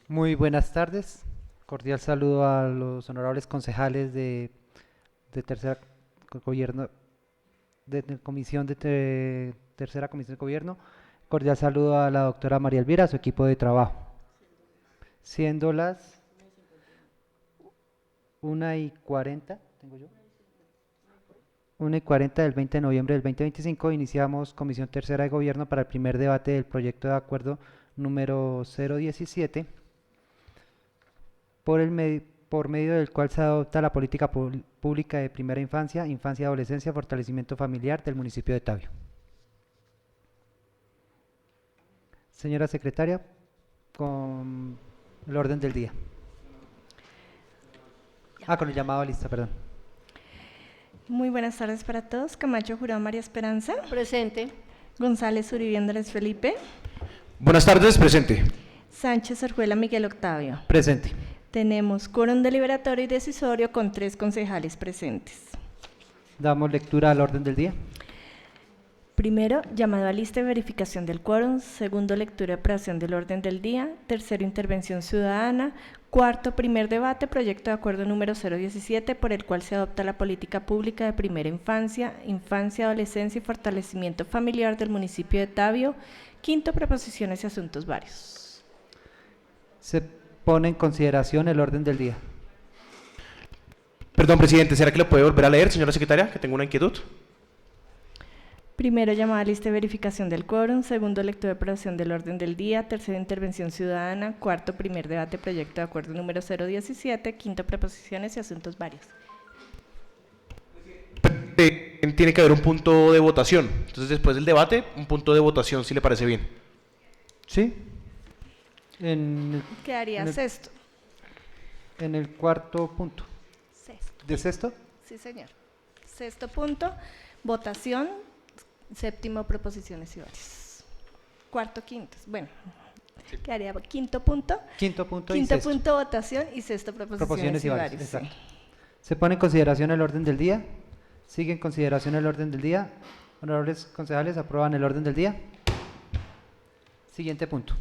Muy buenas tardes. Cordial saludo a los honorables concejales de tercera gobierno, comisión tercera comisión de gobierno. Cordial saludo a la doctora María Elvira, a su equipo de trabajo. Siendo las 1:40, tengo yo. 1:40 del 20 de noviembre del 2025, iniciamos comisión tercera de gobierno para el primer debate del proyecto de acuerdo número 017 por medio del cual se adopta la política pública de primera infancia, infancia y adolescencia, fortalecimiento familiar del municipio de Tabio. Señora secretaria, con el orden del día. Con el llamado a lista, perdón. Muy buenas tardes para todos. Camacho Jurado María Esperanza. Presente. González Uribe Andrés Felipe. Buenas tardes, presente. Sánchez Orjuela Miguel Octavio. Presente. Tenemos quórum deliberatorio y decisorio con 3 concejales presentes. Damos lectura al orden del día. Primero, llamado a lista y verificación del quórum. Segundo, lectura y aprobación del orden del día. Tercero, intervención ciudadana. Cuarto, primer debate, proyecto de acuerdo número 017, por el cual se adopta la política pública de primera infancia, infancia, adolescencia y fortalecimiento familiar del municipio de Tabio. Quinto, proposiciones y asuntos varios. Se pone en consideración el orden del día. Perdón, presidente, ¿será que lo puede volver a leer, señora secretaria? Que tengo una inquietud. Primero, llamada a lista y verificación del quórum. Segundo, lectura y aprobación del orden del día. Tercero, intervención ciudadana. Cuarto, primer debate, proyecto de acuerdo número 017. Quinto, proposiciones y asuntos varios. Tiene que haber un punto de votación. Entonces, después del debate, un punto de votación, si le parece bien. ¿Sí? Quedaría sexto. En el cuarto punto. Sexto. ¿De sexto? Sí, señor. Sexto punto, votación. Séptimo, proposiciones y varios. Cuarto, quinto. Bueno, quedaría quinto punto. Quinto punto Quinto y sexto. punto, votación y sexto, proposiciones y varios. Exacto. Sí. Se pone en consideración el orden del día. Sigue en consideración el orden del día. Honorables concejales, aprueban el orden del día. Siguiente punto.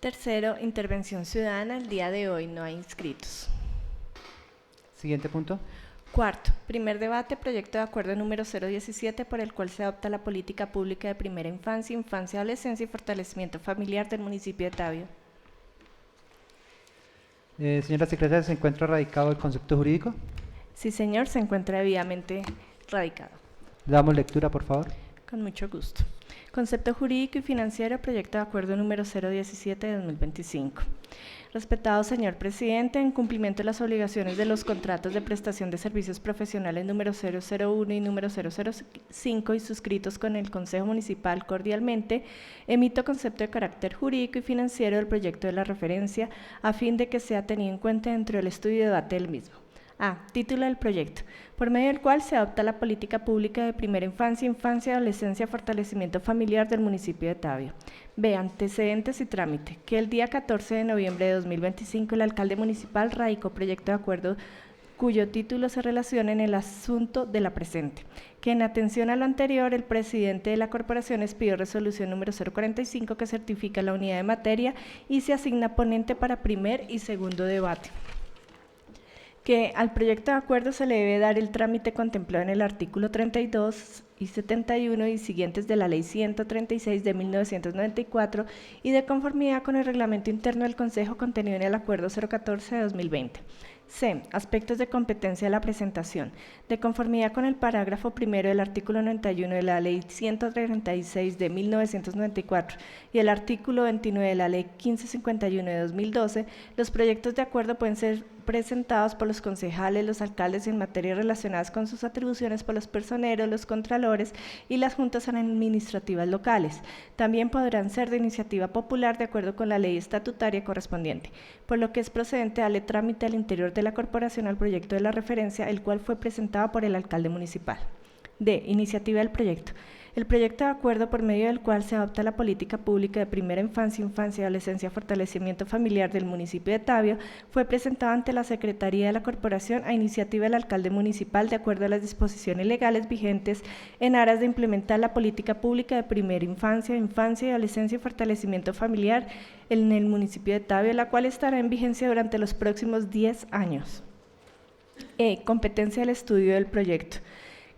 Tercero, intervención ciudadana. El día de hoy no hay inscritos. Siguiente punto. Cuarto, primer debate, proyecto de acuerdo número 017, por el cual se adopta la política pública de primera infancia, infancia, adolescencia y fortalecimiento familiar del municipio de Tabio. Señora secretaria, ¿se encuentra radicado el concepto jurídico? Sí, señor, se encuentra debidamente radicado. Damos lectura, por favor. Con mucho gusto. Concepto jurídico y financiero, proyecto de acuerdo número 017 de 2025. Respetado señor presidente, en cumplimiento de las obligaciones de los contratos de prestación de servicios profesionales número 001 y número 005 y suscritos con el Consejo Municipal cordialmente, emito concepto de carácter jurídico y financiero del proyecto de la referencia a fin de que sea tenido en cuenta dentro del estudio y debate del mismo. Título del proyecto, por medio del cual se adopta la política pública de primera infancia, infancia, adolescencia, fortalecimiento familiar del municipio de Tabio. B. Antecedentes y trámite. Que el día 14 de noviembre de 2025 el alcalde municipal radicó proyecto de acuerdo cuyo título se relaciona en el asunto de la presente. Que en atención a lo anterior, el presidente de la corporación expidió resolución número 045 que certifica la unidad de materia y se asigna ponente para primer y segundo debate. Que al proyecto de acuerdo se le debe dar el trámite contemplado en el artículo 32 y 71 y siguientes de la Ley 136 de 1994 y de conformidad con el reglamento interno del Consejo contenido en el Acuerdo 014 de 2020. C. Aspectos de competencia de la presentación. De conformidad con el parágrafo primero del artículo 91 de la Ley 136 de 1994 y el artículo 29 de la Ley 1551 de 2012, los proyectos de acuerdo pueden ser presentados por los concejales, los alcaldes en materias relacionadas con sus atribuciones por los personeros, los contralores y las juntas administrativas locales. También podrán ser de iniciativa popular de acuerdo con la ley estatutaria correspondiente, por lo que es procedente darle trámite al interior de la corporación al proyecto de la referencia, el cual fue presentado por el alcalde municipal. D. Iniciativa del proyecto. El proyecto de acuerdo por medio del cual se adopta la política pública de primera infancia, infancia y adolescencia, fortalecimiento familiar del municipio de Tabio, fue presentado ante la Secretaría de la Corporación a iniciativa del alcalde municipal de acuerdo a las disposiciones legales vigentes en aras de implementar la política pública de primera infancia, infancia y adolescencia y fortalecimiento familiar en el municipio de Tabio, la cual estará en vigencia durante los próximos 10 años. Competencia del estudio del proyecto.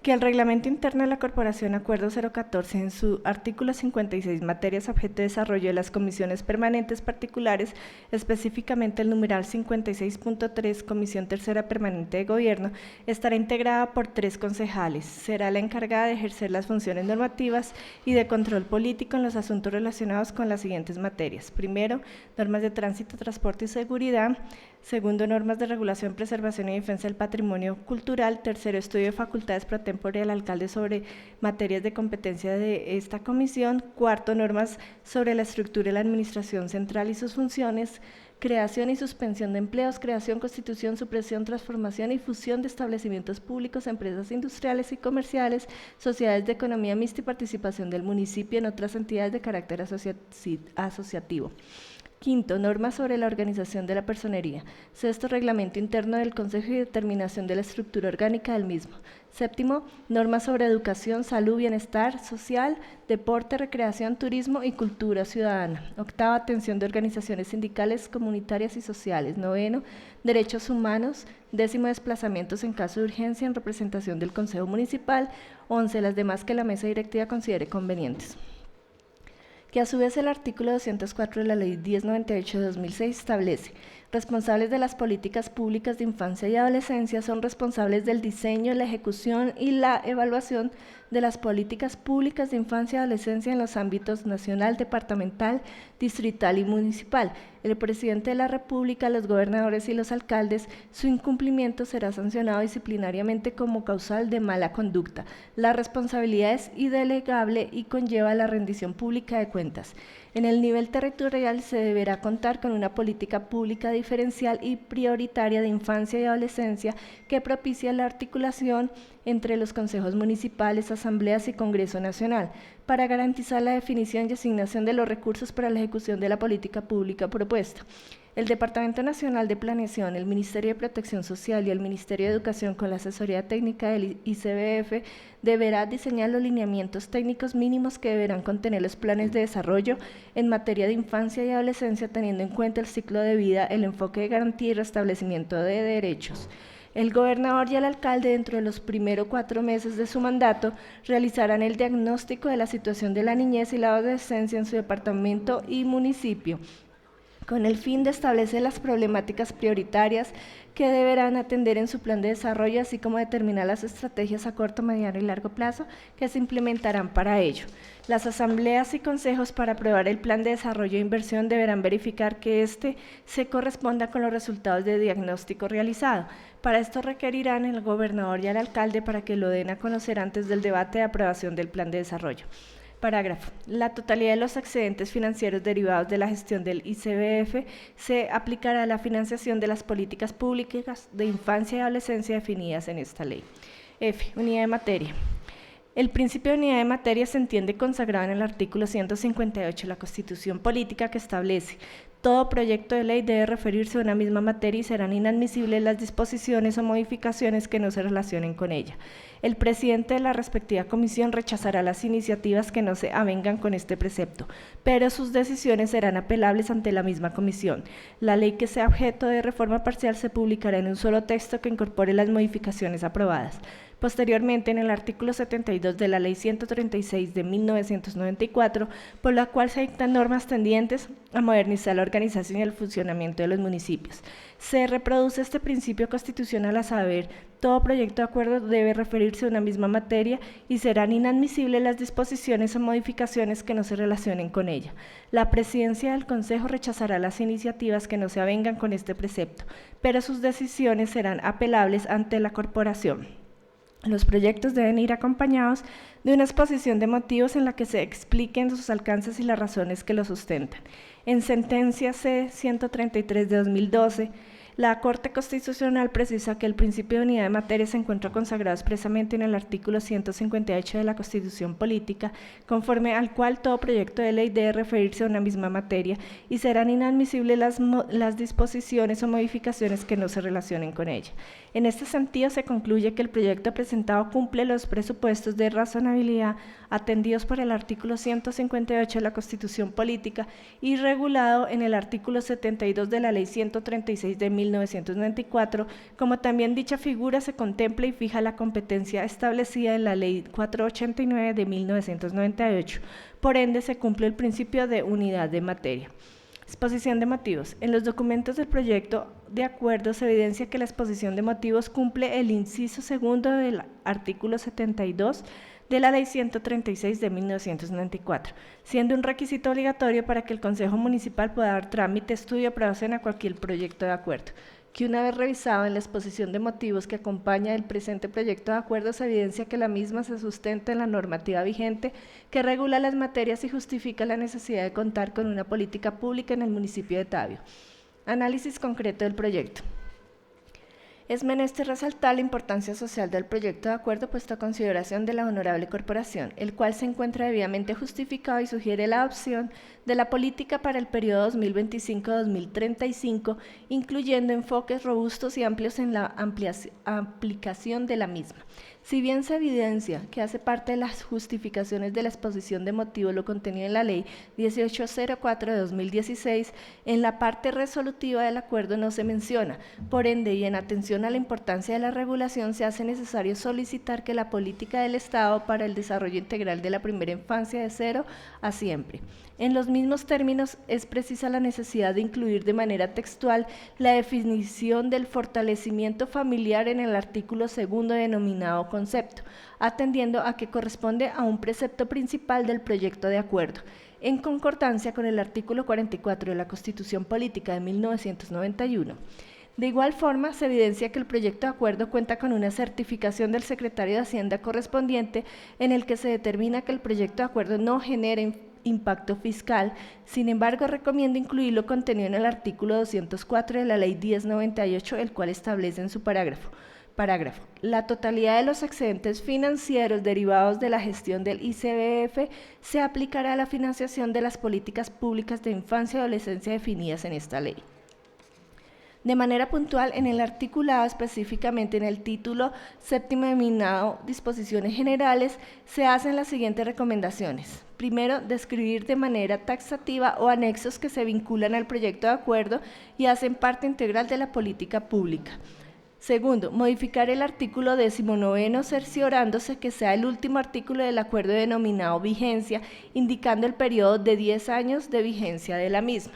Que el reglamento interno de la Corporación Acuerdo 014 en su artículo 56, materias objeto de desarrollo de las comisiones permanentes particulares, específicamente el numeral 56.3, Comisión Tercera Permanente de Gobierno, estará integrada por 3 concejales. Será la encargada de ejercer las funciones normativas y de control político en los asuntos relacionados con las siguientes materias. Primero, normas de tránsito, transporte y seguridad. Segundo, normas de regulación, preservación y defensa del patrimonio cultural. Tercero, estudio de facultades pro tempore del alcalde sobre materias de competencia de esta comisión. Cuarto, normas sobre la estructura y la administración central y sus funciones. Creación y suspensión de empleos, creación, constitución, supresión, transformación y fusión de establecimientos públicos, empresas industriales y comerciales, sociedades de economía mixta y participación del municipio en otras entidades de carácter asociativo. Quinto, normas sobre la organización de la personería. Sexto, reglamento interno del Consejo y determinación de la estructura orgánica del mismo. Séptimo, normas sobre educación, salud, bienestar social, deporte, recreación, turismo y cultura ciudadana. Octava, atención de organizaciones sindicales, comunitarias y sociales. Noveno, derechos humanos. Décimo, desplazamientos en caso de urgencia en representación del Consejo Municipal. 11, las demás que la mesa directiva considere convenientes. Que a su vez el artículo 204 de la Ley 1098 de 2006 establece: responsables de las políticas públicas de infancia y adolescencia son responsables del diseño, la ejecución y la evaluación de las políticas públicas de infancia y adolescencia en los ámbitos nacional, departamental, distrital y municipal. El presidente de la República, los gobernadores y los alcaldes, su incumplimiento será sancionado disciplinariamente como causal de mala conducta. La responsabilidad es indelegable y conlleva la rendición pública de cuentas. En el nivel territorial se deberá contar con una política pública diferencial y prioritaria de infancia y adolescencia que propicie la articulación entre los consejos municipales, asambleas y Congreso Nacional, para garantizar la definición y asignación de los recursos para la ejecución de la política pública propuesta. El Departamento Nacional de Planeación, el Ministerio de Protección Social y el Ministerio de Educación, con la asesoría técnica del ICBF, deberá diseñar los lineamientos técnicos mínimos que deberán contener los planes de desarrollo en materia de infancia y adolescencia, teniendo en cuenta el ciclo de vida, el enfoque de garantía y restablecimiento de derechos. El gobernador y el alcalde, dentro de los primeros 4 meses de su mandato, realizarán el diagnóstico de la situación de la niñez y la adolescencia en su departamento y municipio, con el fin de establecer las problemáticas prioritarias que deberán atender en su plan de desarrollo, así como determinar las estrategias a corto, mediano y largo plazo que se implementarán para ello. Las asambleas y consejos para aprobar el plan de desarrollo e inversión deberán verificar que éste se corresponda con los resultados de diagnóstico realizado. Para esto requerirán al gobernador y al alcalde para que lo den a conocer antes del debate de aprobación del plan de desarrollo. Parágrafo. La totalidad de los excedentes financieros derivados de la gestión del ICBF se aplicará a la financiación de las políticas públicas de infancia y adolescencia definidas en esta ley. F. Unidad de materia. El principio de unidad de materia se entiende consagrado en el artículo 158 de la Constitución Política, que establece: todo proyecto de ley debe referirse a una misma materia y serán inadmisibles las disposiciones o modificaciones que no se relacionen con ella. El presidente de la respectiva comisión rechazará las iniciativas que no se avengan con este precepto, pero sus decisiones serán apelables ante la misma comisión. La ley que sea objeto de reforma parcial se publicará en un solo texto que incorpore las modificaciones aprobadas. Posteriormente, en el artículo 72 de la Ley 136 de 1994, por la cual se dictan normas tendientes a modernizar la organización y el funcionamiento de los municipios. Se reproduce este principio constitucional, a saber: todo proyecto de acuerdo debe referirse a una misma materia y serán inadmisibles las disposiciones o modificaciones que no se relacionen con ella. La presidencia del Consejo rechazará las iniciativas que no se avengan con este precepto, pero sus decisiones serán apelables ante la corporación. Los proyectos deben ir acompañados de una exposición de motivos en la que se expliquen sus alcances y las razones que los sustentan. En sentencia C-133 de 2012, La Corte Constitucional precisa que el principio de unidad de materia se encuentra consagrado expresamente en el artículo 158 de la Constitución Política, conforme al cual todo proyecto de ley debe referirse a una misma materia y serán inadmisibles las disposiciones o modificaciones que no se relacionen con ella. En este sentido, se concluye que el proyecto presentado cumple los presupuestos de razonabilidad atendidos por el artículo 158 de la Constitución Política y regulado en el artículo 72 de la Ley 136 de 1994, como también dicha figura se contempla y fija la competencia establecida en la Ley 489 de 1998. Por ende, se cumple el principio de unidad de materia. Exposición de motivos. En los documentos del proyecto de acuerdo se evidencia que la exposición de motivos cumple el inciso segundo del artículo 72 de la Ley 136 de 1994, siendo un requisito obligatorio para que el Consejo Municipal pueda dar trámite, estudio o aprobación a cualquier proyecto de acuerdo, que una vez revisado en la exposición de motivos que acompaña el presente proyecto de acuerdo se evidencia que la misma se sustenta en la normativa vigente que regula las materias y justifica la necesidad de contar con una política pública en el municipio de Tabio. Análisis concreto del proyecto. Es menester resaltar la importancia social del proyecto de acuerdo puesto a consideración de la honorable corporación, el cual se encuentra debidamente justificado y sugiere la adopción de la política para el periodo 2025-2035, incluyendo enfoques robustos y amplios en la aplicación de la misma. Si bien se evidencia que hace parte de las justificaciones de la exposición de motivos lo contenido en la Ley 1804 de 2016, en la parte resolutiva del acuerdo no se menciona. Por ende, y en atención a la importancia de la regulación, se hace necesario solicitar que la política del Estado para el desarrollo integral de la primera infancia de 0 a siempre. En los mismos términos, es precisa la necesidad de incluir de manera textual la definición del fortalecimiento familiar en el artículo segundo denominado concepto, atendiendo a que corresponde a un precepto principal del proyecto de acuerdo, en concordancia con el artículo 44 de la Constitución Política de 1991. De igual forma, se evidencia que el proyecto de acuerdo cuenta con una certificación del secretario de Hacienda correspondiente en el que se determina que el proyecto de acuerdo no genera impacto fiscal. Sin embargo, recomiendo incluir lo contenido en el artículo 204 de la Ley 1098, el cual establece en su parágrafo. La totalidad de los excedentes financieros derivados de la gestión del ICBF se aplicará a la financiación de las políticas públicas de infancia y adolescencia definidas en esta ley. De manera puntual, en el articulado, específicamente en el título séptimo denominado Disposiciones Generales, se hacen las siguientes recomendaciones. Primero, describir de manera taxativa o anexos que se vinculan al proyecto de acuerdo y hacen parte integral de la política pública. Segundo, modificar el artículo 19, cerciorándose que sea el último artículo del acuerdo denominado vigencia, indicando el periodo de 10 años de vigencia de la misma.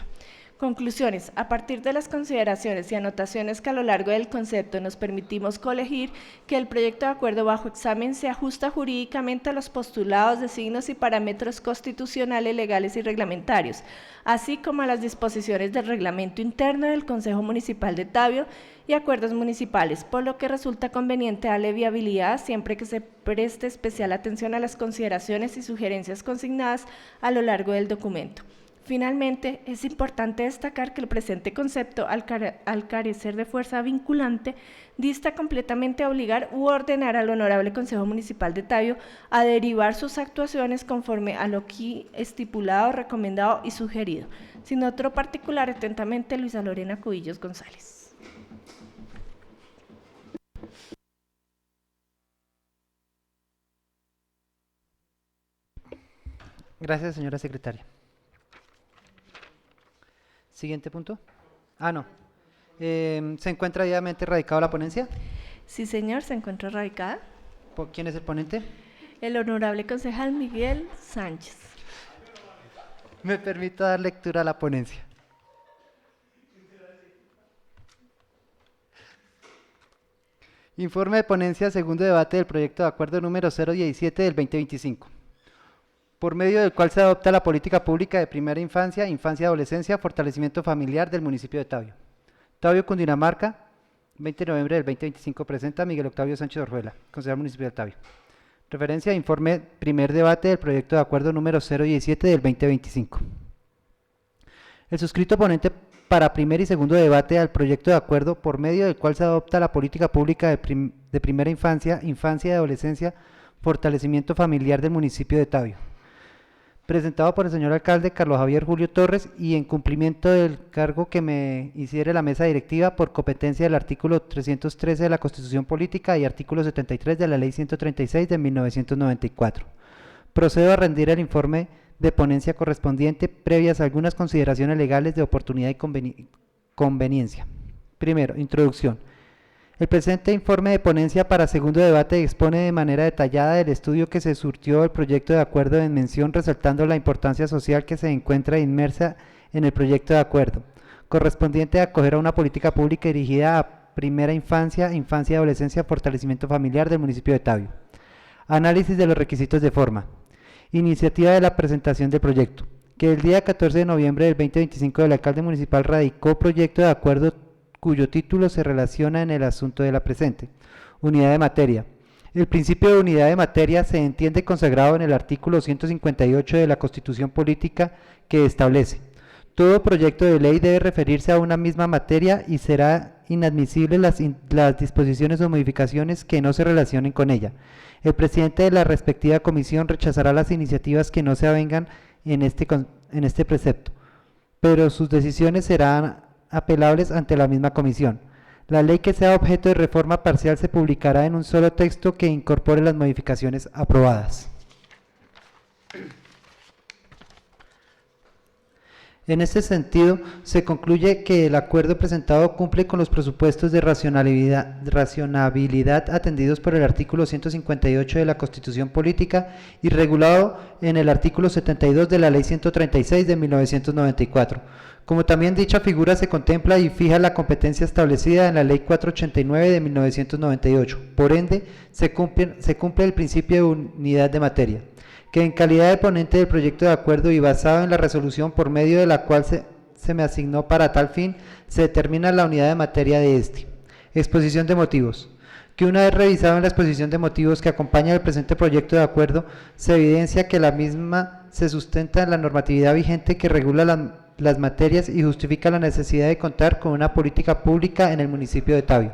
Conclusiones. A partir de las consideraciones y anotaciones que a lo largo del concepto nos permitimos colegir que el proyecto de acuerdo bajo examen se ajusta jurídicamente a los postulados de signos y parámetros constitucionales, legales y reglamentarios, así como a las disposiciones del reglamento interno del Consejo Municipal de Tabio y acuerdos municipales, por lo que resulta conveniente darle viabilidad siempre que se preste especial atención a las consideraciones y sugerencias consignadas a lo largo del documento. Finalmente, es importante destacar que el presente concepto, al carecer de fuerza vinculante, dista completamente a obligar u ordenar al Honorable Consejo Municipal de Tabio a derivar sus actuaciones conforme a lo aquí estipulado, recomendado y sugerido. Sin otro particular, atentamente, Luisa Lorena Cubillos González. Gracias, señora secretaria. Siguiente punto. No. ¿Se encuentra debidamente radicada la ponencia? Sí, señor, se encuentra radicada. ¿Quién es el ponente? El honorable concejal Miguel Sánchez. Me permito dar lectura a la ponencia. Informe de ponencia, segundo debate del proyecto de acuerdo número 017 del 2025. Por medio del cual se adopta la política pública de primera infancia, infancia y adolescencia, fortalecimiento familiar del municipio de Tabio. Tabio, Cundinamarca, 20 de noviembre del 2025, presenta Miguel Octavio Sánchez Orjuela, concejal municipal de Tabio. Referencia a informe primer debate del proyecto de acuerdo número 017 del 2025. El suscrito ponente para primer y segundo debate al proyecto de acuerdo por medio del cual se adopta la política pública de primera infancia, infancia y adolescencia, fortalecimiento familiar del municipio de Tabio. Presentado por el señor alcalde Carlos Javier Julio Torres y en cumplimiento del cargo que me hiciere la mesa directiva por competencia del artículo 313 de la Constitución Política y artículo 73 de la Ley 136 de 1994. Procedo a rendir el informe de ponencia correspondiente previas a algunas consideraciones legales de oportunidad y conveniencia. Primero, introducción. El presente informe de ponencia para segundo debate expone de manera detallada el estudio que se surtió del proyecto de acuerdo en mención, resaltando la importancia social que se encuentra inmersa en el proyecto de acuerdo, correspondiente a acoger a una política pública dirigida a primera infancia, infancia y adolescencia, fortalecimiento familiar del municipio de Tabio. Análisis de los requisitos de forma. Iniciativa de la presentación del proyecto. Que el día 14 de noviembre del 2025 el alcalde municipal radicó proyecto de acuerdo cuyo título se relaciona en el asunto de la presente. Unidad de materia. El principio de unidad de materia se entiende consagrado en el artículo 158 de la Constitución Política, que establece: todo proyecto de ley debe referirse a una misma materia y será inadmisible las disposiciones o modificaciones que no se relacionen con ella. El presidente de la respectiva comisión rechazará las iniciativas que no se avengan en este precepto, pero sus decisiones serán apelables ante la misma comisión. La ley que sea objeto de reforma parcial se publicará en un solo texto que incorpore las modificaciones aprobadas. En este sentido, se concluye que el acuerdo presentado cumple con los presupuestos de racionabilidad atendidos por el artículo 158 de la Constitución Política y regulado en el artículo 72 de la Ley 136 de 1994. Como también dicha figura se contempla y fija la competencia establecida en la Ley 489 de 1998. Por ende, se cumple el principio de unidad de materia, que en calidad de ponente del proyecto de acuerdo y basado en la resolución por medio de la cual se me asignó para tal fin, se determina la unidad de materia de este. Exposición de motivos. Que una vez revisado en la exposición de motivos que acompaña el presente proyecto de acuerdo, se evidencia que la misma se sustenta en la normatividad vigente que regula las materias y justifica la necesidad de contar con una política pública en el municipio de Tabio.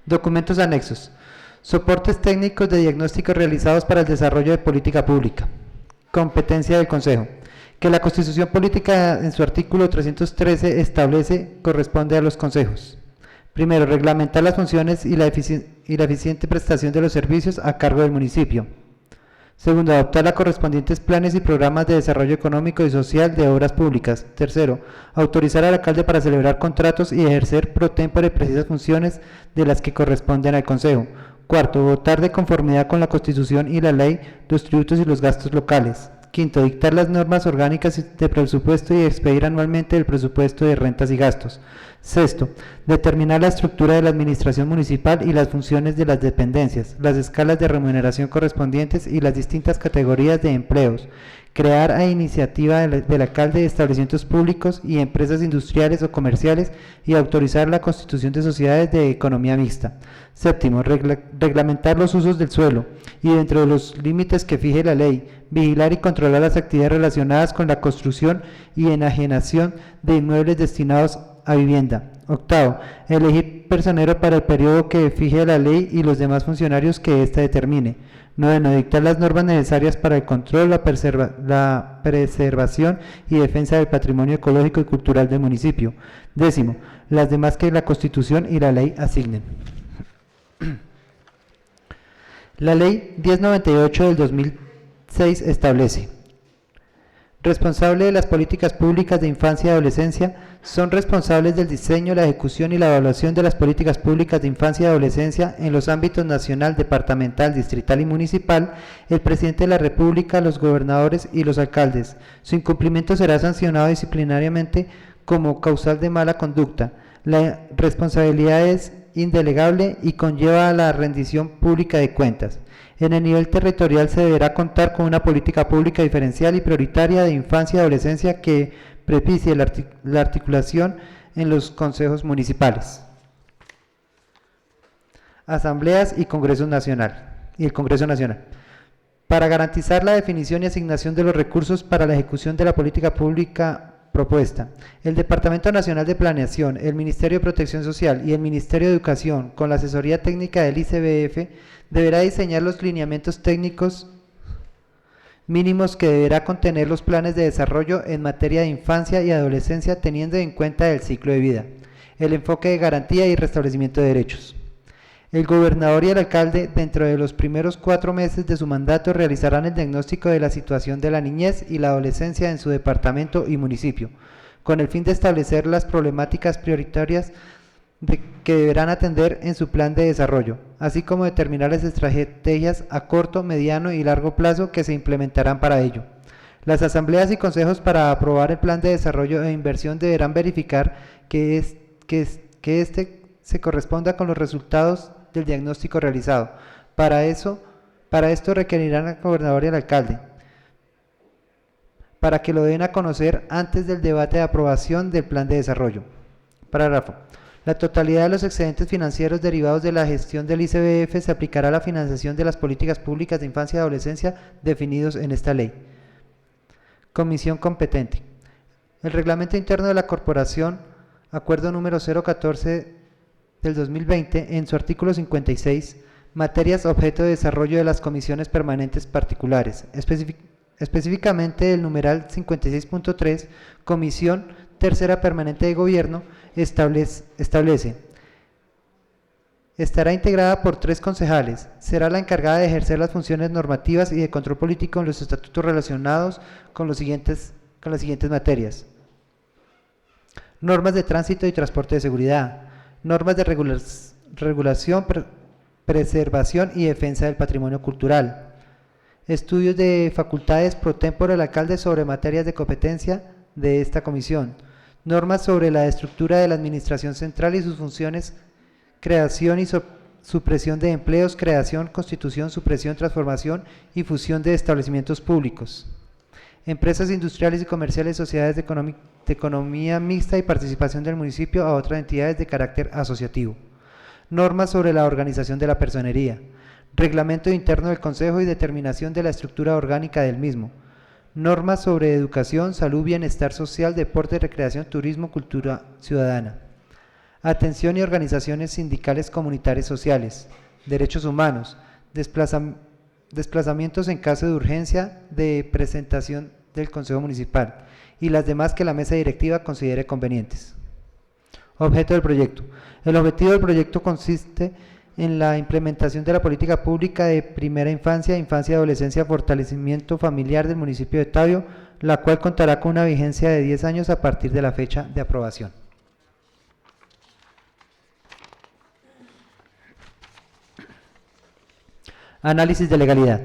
Documentos anexos. Soportes técnicos de diagnóstico realizados para el desarrollo de política pública. Competencia del Consejo. Que la Constitución Política en su artículo 313 establece corresponde a los consejos. Primero, reglamentar las funciones y la eficiente prestación de los servicios a cargo del municipio. Segundo, adoptar los correspondientes planes y programas de desarrollo económico y social de obras públicas. Tercero, autorizar al alcalde para celebrar contratos y ejercer pro tempore precisas funciones de las que corresponden al Consejo. Cuarto, votar de conformidad con la Constitución y la ley los tributos y los gastos locales. Quinto, dictar las normas orgánicas de presupuesto y expedir anualmente el presupuesto de rentas y gastos. Sexto, determinar la estructura de la administración municipal y las funciones de las dependencias, las escalas de remuneración correspondientes y las distintas categorías de empleos. Crear a iniciativa del alcalde de establecimientos públicos y empresas industriales o comerciales y autorizar la constitución de sociedades de economía mixta. Séptimo, reglamentar los usos del suelo y dentro de los límites que fije la ley, vigilar y controlar las actividades relacionadas con la construcción y enajenación de inmuebles destinados a vivienda. Octavo, elegir personero para el periodo que fije la ley y los demás funcionarios que ésta determine. Noveno, dictar las normas necesarias para el control, la preservación y defensa del patrimonio ecológico y cultural del municipio. Décimo, las demás que la Constitución y la ley asignen. La Ley 1098 del 2006 establece: responsable de las políticas públicas de infancia y adolescencia son responsables del diseño, la ejecución y la evaluación de las políticas públicas de infancia y adolescencia en los ámbitos nacional, departamental, distrital y municipal, el presidente de la República, los gobernadores y los alcaldes. Su incumplimiento será sancionado disciplinariamente como causal de mala conducta. La responsabilidad es indelegable y conlleva a la rendición pública de cuentas. En el nivel territorial se deberá contar con una política pública diferencial y prioritaria de infancia y adolescencia que propicie la articulación en los consejos municipales, asambleas y Congreso Nacional. Para garantizar la definición y asignación de los recursos para la ejecución de la política pública propuesta. El Departamento Nacional de Planeación, el Ministerio de Protección Social y el Ministerio de Educación, con la asesoría técnica del ICBF, deberá diseñar los lineamientos técnicos mínimos que deberá contener los planes de desarrollo en materia de infancia y adolescencia, teniendo en cuenta el ciclo de vida, el enfoque de garantía y restablecimiento de derechos. El gobernador y el alcalde, dentro de los primeros 4 meses de su mandato, realizarán el diagnóstico de la situación de la niñez y la adolescencia en su departamento y municipio, con el fin de establecer las problemáticas prioritarias que deberán atender en su plan de desarrollo, así como determinar las estrategias a corto, mediano y largo plazo que se implementarán para ello. Las asambleas y consejos para aprobar el plan de desarrollo e inversión deberán verificar que este se corresponda con los resultados del diagnóstico realizado. Para esto requerirán al gobernador y al alcalde, para que lo den a conocer antes del debate de aprobación del plan de desarrollo. Parágrafo. La totalidad de los excedentes financieros derivados de la gestión del ICBF se aplicará a la financiación de las políticas públicas de infancia y adolescencia definidos en esta ley. Comisión competente. El reglamento interno de la Corporación, acuerdo número 014 del 2020, en su artículo 56, materias objeto de desarrollo de las comisiones permanentes particulares, específicamente el numeral 56.3, Comisión Tercera Permanente de Gobierno, establece: estará integrada por 3 concejales, será la encargada de ejercer las funciones normativas y de control político en los estatutos relacionados con las siguientes materias: normas de tránsito y transporte de seguridad, normas de regulación, preservación y defensa del patrimonio cultural, estudios de facultades pro tempore del alcalde sobre materias de competencia de esta comisión, normas sobre la estructura de la administración central y sus funciones, creación y supresión de empleos, creación, constitución, supresión, transformación y fusión de establecimientos públicos, empresas industriales y comerciales, sociedades de economía mixta y participación del municipio a otras entidades de carácter asociativo, normas sobre la organización de la personería, reglamento interno del Consejo y determinación de la estructura orgánica del mismo, normas sobre educación, salud, bienestar social, deporte, recreación, turismo, cultura ciudadana, atención y organizaciones sindicales comunitarias sociales, derechos humanos, desplazamientos en caso de urgencia de presentación del Consejo Municipal y las demás que la mesa directiva considere convenientes. Objeto del proyecto. El objetivo del proyecto consiste en la implementación de la política pública de primera infancia, infancia y adolescencia, fortalecimiento familiar del municipio de Tabio, la cual contará con una vigencia de 10 años a partir de la fecha de aprobación. Análisis de legalidad.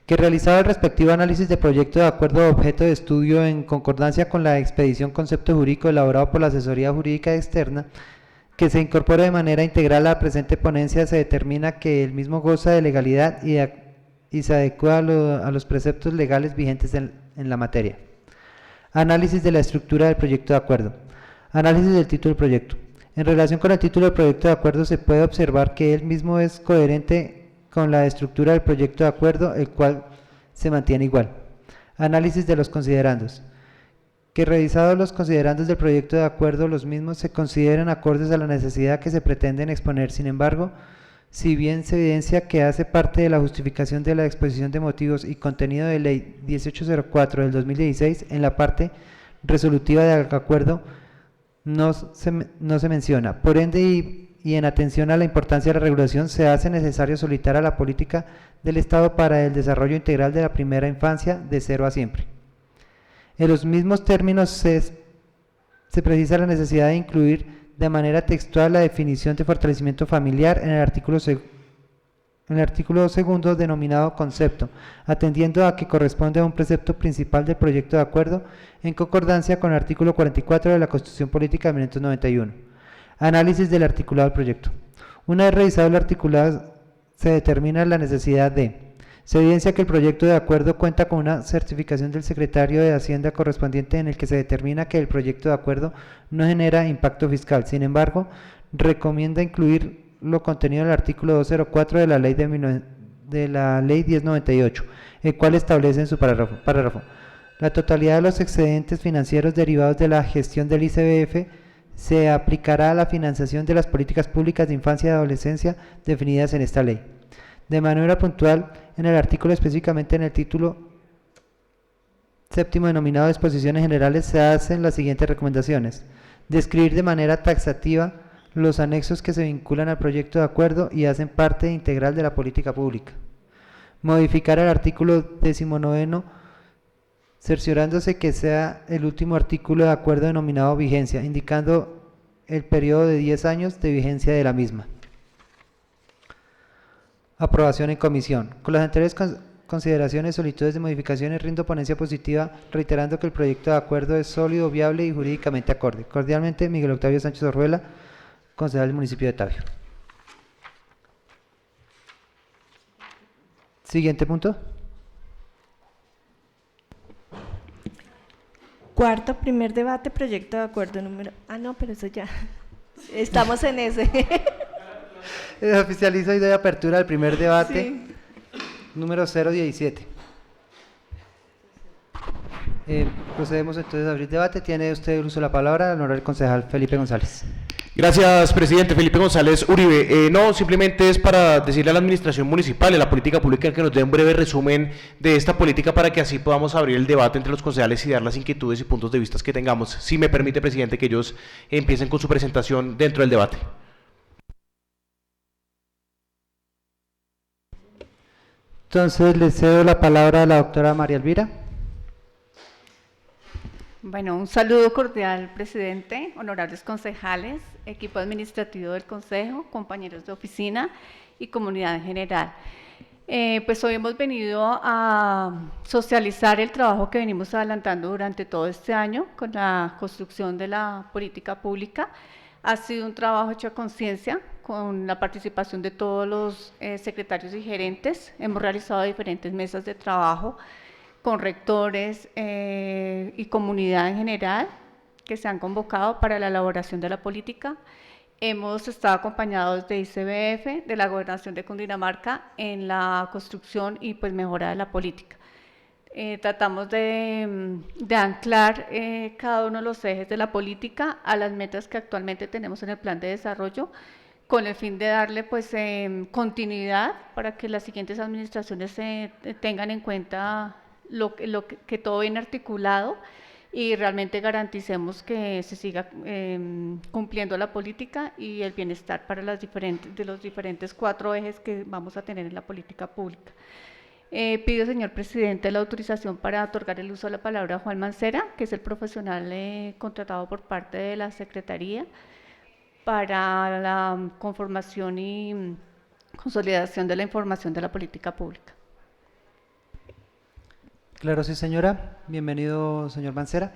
Que realizado el respectivo análisis de proyecto de acuerdo de objeto de estudio en concordancia con la expedición concepto jurídico elaborado por la asesoría jurídica externa, que se incorpore de manera integral a la presente ponencia, se determina que el mismo goza de legalidad y se adecua a los preceptos legales vigentes en la materia. Análisis de la estructura del proyecto de acuerdo. Análisis del título del proyecto. En relación con el título del proyecto de acuerdo se puede observar que él mismo es coherente con la estructura del proyecto de acuerdo, el cual se mantiene igual. Análisis de los considerandos. Que revisados los considerandos del proyecto de acuerdo, los mismos se consideran acordes a la necesidad que se pretenden exponer. Sin embargo, si bien se evidencia que hace parte de la justificación de la exposición de motivos y contenido de ley 1804 del 2016, en la parte resolutiva del acuerdo no se menciona. Por ende, y en atención a la importancia de la regulación, se hace necesario solicitar a la política del Estado para el desarrollo integral de la primera infancia de 0 a siempre. En los mismos términos se precisa la necesidad de incluir de manera textual la definición de fortalecimiento familiar en el artículo segundo denominado concepto, atendiendo a que corresponde a un precepto principal del proyecto de acuerdo en concordancia con el artículo 44 de la Constitución Política de 1991. Análisis del articulado del proyecto. Una vez revisado el articulado, se determina la necesidad de: se evidencia que el proyecto de acuerdo cuenta con una certificación del secretario de Hacienda correspondiente en el que se determina que el proyecto de acuerdo no genera impacto fiscal. Sin embargo, recomienda incluir lo contenido en el artículo 204 de la ley de la ley 1098, el cual establece en su párrafo: La totalidad de los excedentes financieros derivados de la gestión del ICBF se aplicará a la financiación de las políticas públicas de infancia y adolescencia definidas en esta ley. De manera puntual, en el artículo, específicamente en el título séptimo denominado Disposiciones Generales, se hacen las siguientes recomendaciones: describir de manera taxativa los anexos que se vinculan al proyecto de acuerdo y hacen parte integral de la política pública. Modificar el artículo 19, cerciorándose que sea el último artículo de acuerdo denominado vigencia, indicando el periodo de 10 años de vigencia de la misma. Aprobación en comisión. Con las anteriores consideraciones, solicitudes de modificaciones, rindo ponencia positiva, reiterando que el proyecto de acuerdo es sólido, viable y jurídicamente acorde. Cordialmente, Miguel Octavio Sánchez Orruela, concejal del municipio de Tabio. Siguiente punto. Cuarto, primer debate, proyecto de acuerdo número... no, pero eso ya... Estamos en ese. Oficializo y doy apertura al primer debate, Sí. número 017. Procedemos entonces a abrir debate. Tiene usted el uso de la palabra, el honorable concejal Felipe González. Gracias, presidente. Felipe González Uribe. No, simplemente es para decirle a la administración municipal y a la política pública que nos dé un breve resumen de esta política para que así podamos abrir el debate entre los concejales y dar las inquietudes y puntos de vista que tengamos. Si me permite, presidente, que ellos empiecen con su presentación dentro del debate. Entonces le cedo la palabra a la doctora María Elvira. Bueno, un saludo cordial, presidente, honorables concejales, equipo administrativo del consejo, compañeros de oficina y comunidad en general. Pues hoy hemos venido a socializar el trabajo que venimos adelantando durante todo este año con la construcción de la política pública. Ha sido un trabajo hecho a conciencia, con la participación de todos los secretarios y gerentes. Hemos realizado diferentes mesas de trabajo con rectores y comunidad en general que se han convocado para la elaboración de la política. Hemos estado acompañados de ICBF, de la Gobernación de Cundinamarca, en la construcción y pues mejora de la política. Tratamos de anclar cada uno de los ejes de la política a las metas que actualmente tenemos en el plan de desarrollo, con el fin de darle pues continuidad para que las siguientes administraciones tengan en cuenta que todo viene articulado y realmente garanticemos que se siga cumpliendo la política y el bienestar para los diferentes 4 ejes que vamos a tener en la política pública. Pido, señor presidente, la autorización para otorgar el uso de la palabra a Juan Mancera, que es el profesional contratado por parte de la Secretaría para la conformación y consolidación de la información de la política pública. Claro, sí, señora. Bienvenido, señor Mancera.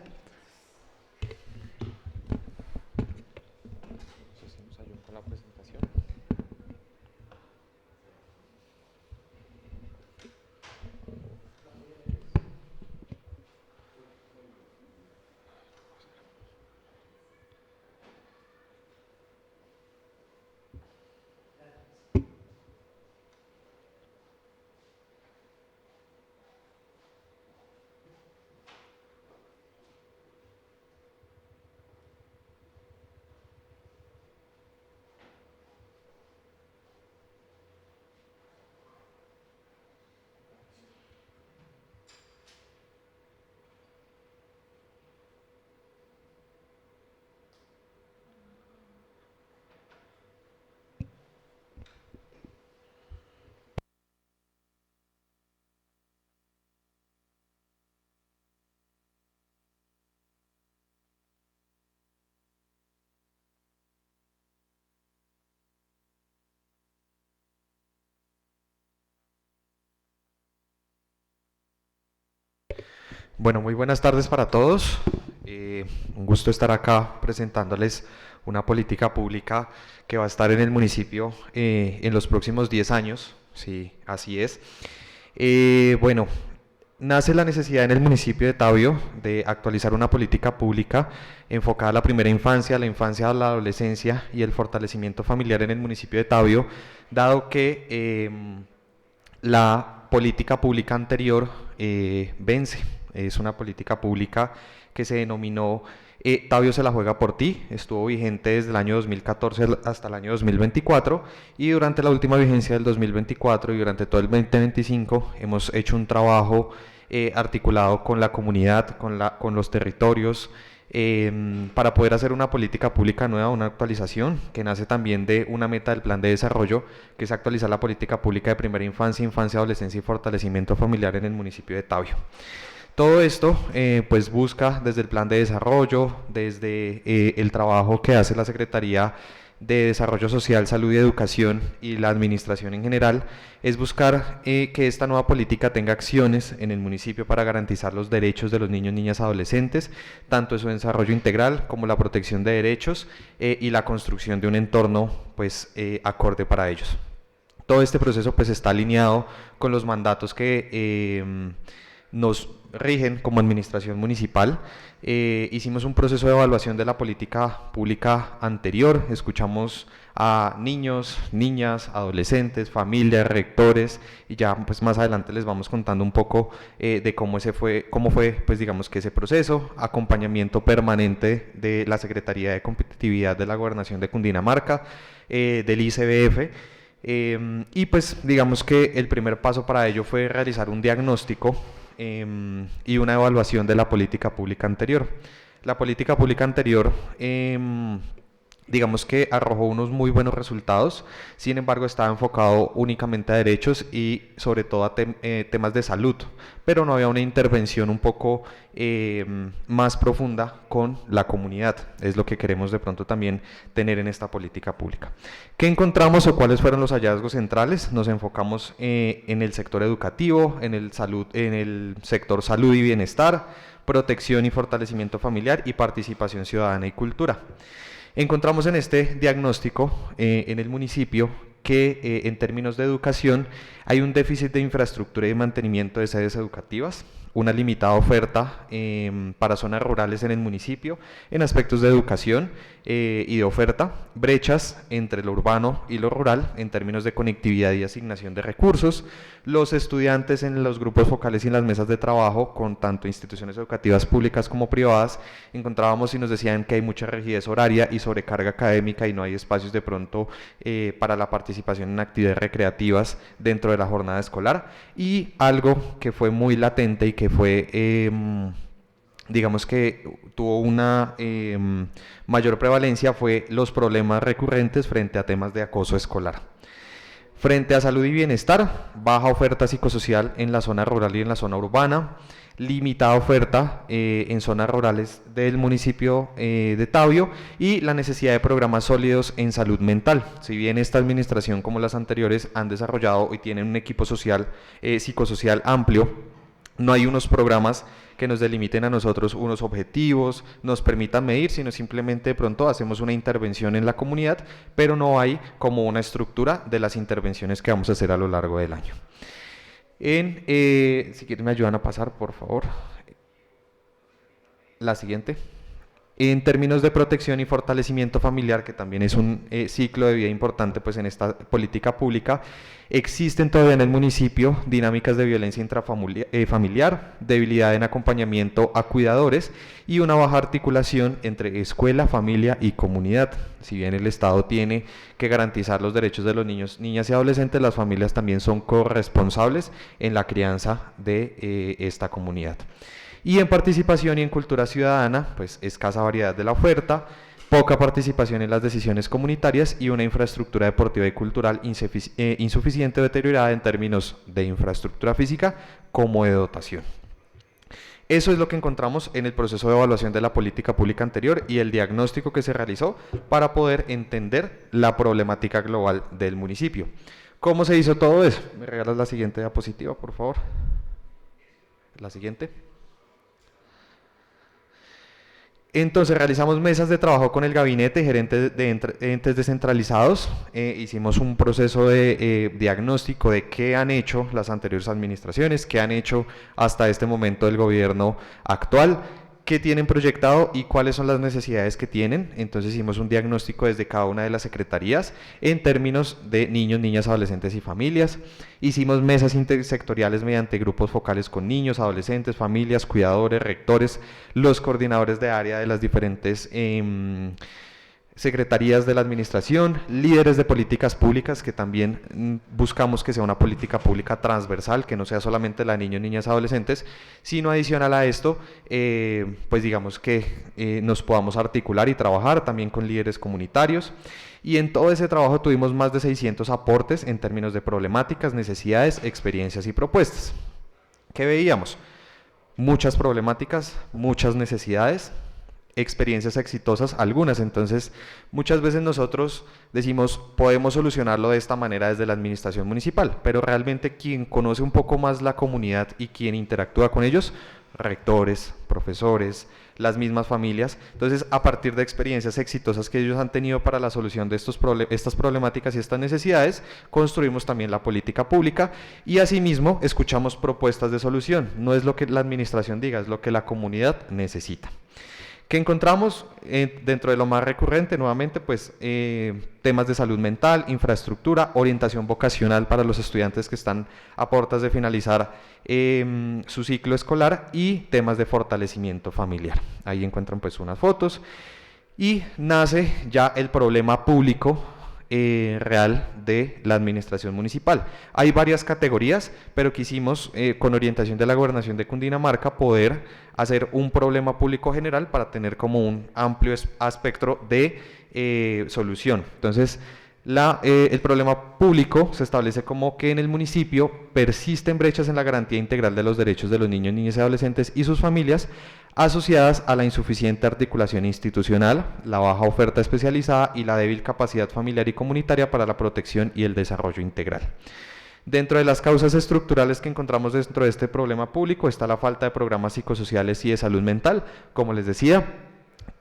Bueno, muy buenas tardes para todos. Un gusto estar acá presentándoles una política pública que va a estar en el municipio en los próximos 10 años. Sí, así es. Bueno, nace la necesidad en el municipio de Tabio de actualizar una política pública enfocada a la primera infancia, la infancia, la adolescencia y el fortalecimiento familiar en el municipio de Tabio, dado que la política pública anterior vence. Es una política pública que se denominó Tabio se la juega por ti. Estuvo vigente desde el año 2014 hasta el año 2024 y durante la última vigencia del 2024 y durante todo el 2025 hemos hecho un trabajo articulado con la comunidad, con los territorios, para poder hacer una política pública nueva, una actualización que nace también de una meta del plan de desarrollo, que es actualizar la política pública de primera infancia, infancia, adolescencia y fortalecimiento familiar en el municipio de Tabio. Todo esto pues busca desde el plan de desarrollo, desde el trabajo que hace la Secretaría de Desarrollo Social, Salud y Educación y la administración en general, es buscar que esta nueva política tenga acciones en el municipio para garantizar los derechos de los niños, niñas, adolescentes, tanto su desarrollo integral como la protección de derechos y la construcción de un entorno pues acorde para ellos. Todo este proceso pues está alineado con los mandatos que nos rigen como administración municipal. Hicimos un proceso de evaluación de la política pública anterior, escuchamos a niños, niñas, adolescentes, familias, rectores y ya pues más adelante les vamos contando un poco de cómo fue pues digamos que ese proceso, acompañamiento permanente de la Secretaría de Competitividad de la Gobernación de Cundinamarca, del ICBF. Y pues digamos que el primer paso para ello fue realizar un diagnóstico y una evaluación de la política pública anterior. La política pública anterior digamos que arrojó unos muy buenos resultados, sin embargo estaba enfocado únicamente a derechos y sobre todo a temas de salud, pero no había una intervención un poco más profunda con la comunidad. Es lo que queremos de pronto también tener en esta política pública. ¿Qué encontramos o cuáles fueron los hallazgos centrales? Nos enfocamos en el sector educativo, en el sector salud y bienestar, protección y fortalecimiento familiar y participación ciudadana y cultura. Encontramos en este diagnóstico en el municipio que en términos de educación hay un déficit de infraestructura y de mantenimiento de sedes educativas, una limitada oferta para zonas rurales en el municipio en aspectos de educación y de oferta, brechas entre lo urbano y lo rural en términos de conectividad y asignación de recursos, los estudiantes en los grupos focales y en las mesas de trabajo con tanto instituciones educativas públicas como privadas, encontrábamos y nos decían que hay mucha rigidez horaria y sobrecarga académica y no hay espacios de pronto para la participación en actividades recreativas dentro de la jornada escolar, y algo que fue muy latente y que fue digamos que tuvo una mayor prevalencia fue los problemas recurrentes frente a temas de acoso escolar. Frente a salud y bienestar, baja oferta psicosocial en la zona rural y en la zona urbana, limitada oferta en zonas rurales del municipio de Tabio y la necesidad de programas sólidos en salud mental. Si bien esta administración como las anteriores han desarrollado y tienen un equipo social, psicosocial amplio, no hay unos programas que nos delimiten a nosotros unos objetivos, nos permitan medir, sino simplemente de pronto hacemos una intervención en la comunidad, pero no hay como una estructura de las intervenciones que vamos a hacer a lo largo del año. Si quieren me ayudan a pasar, por favor. La siguiente. En términos de protección y fortalecimiento familiar, que también es un ciclo de vida importante pues en esta política pública, existen todavía en el municipio dinámicas de violencia intrafamiliar, debilidad en acompañamiento a cuidadores y una baja articulación entre escuela, familia y comunidad. Si bien el Estado tiene que garantizar los derechos de los niños, niñas y adolescentes, las familias también son corresponsables en la crianza de esta comunidad. Y en participación y en cultura ciudadana, pues escasa variedad de la oferta, poca participación en las decisiones comunitarias y una infraestructura deportiva y cultural insuficiente o deteriorada en términos de infraestructura física como de dotación. Eso es lo que encontramos en el proceso de evaluación de la política pública anterior y el diagnóstico que se realizó para poder entender la problemática global del municipio. ¿Cómo se hizo todo eso? ¿Me regalas la siguiente diapositiva, por favor? La siguiente. Entonces realizamos mesas de trabajo con el gabinete, gerentes de entes descentralizados, hicimos un proceso de diagnóstico de qué han hecho las anteriores administraciones, qué han hecho hasta este momento el gobierno actual, qué tienen proyectado y cuáles son las necesidades que tienen. Entonces hicimos un diagnóstico desde cada una de las secretarías en términos de niños, niñas, adolescentes y familias. Hicimos mesas intersectoriales mediante grupos focales con niños, adolescentes, familias, cuidadores, rectores, los coordinadores de área de las diferentes secretarías de la administración, líderes de políticas públicas, que también buscamos que sea una política pública transversal, que no sea solamente la niños, niñas, adolescentes, sino adicional a esto, pues digamos que nos podamos articular y trabajar también con líderes comunitarios. Y en todo ese trabajo tuvimos más de 600 aportes en términos de problemáticas, necesidades, experiencias y propuestas. ¿Qué veíamos? Muchas problemáticas, muchas necesidades, experiencias exitosas, algunas. Entonces, muchas veces nosotros decimos, podemos solucionarlo de esta manera desde la administración municipal, pero realmente quien conoce un poco más la comunidad y quien interactúa con ellos, rectores, profesores, las mismas familias. Entonces, a partir de experiencias exitosas que ellos han tenido para la solución de estas problemáticas y estas necesidades, construimos también la política pública y asimismo escuchamos propuestas de solución. No es lo que la administración diga, es lo que la comunidad necesita. ¿Qué encontramos? Dentro de lo más recurrente, nuevamente, pues temas de salud mental, infraestructura, orientación vocacional para los estudiantes que están a puertas de finalizar su ciclo escolar y temas de fortalecimiento familiar. Ahí encuentran pues unas fotos y nace ya el problema público real de la administración municipal. Hay varias categorías, pero quisimos con orientación de la Gobernación de Cundinamarca poder hacer un problema público general para tener como un amplio espectro de solución. Entonces, el problema público se establece como que en el municipio persisten brechas en la garantía integral de los derechos de los niños, niñas y adolescentes y sus familias asociadas a la insuficiente articulación institucional, la baja oferta especializada y la débil capacidad familiar y comunitaria para la protección y el desarrollo integral. Dentro de las causas estructurales que encontramos dentro de este problema público está la falta de programas psicosociales y de salud mental. Como les decía,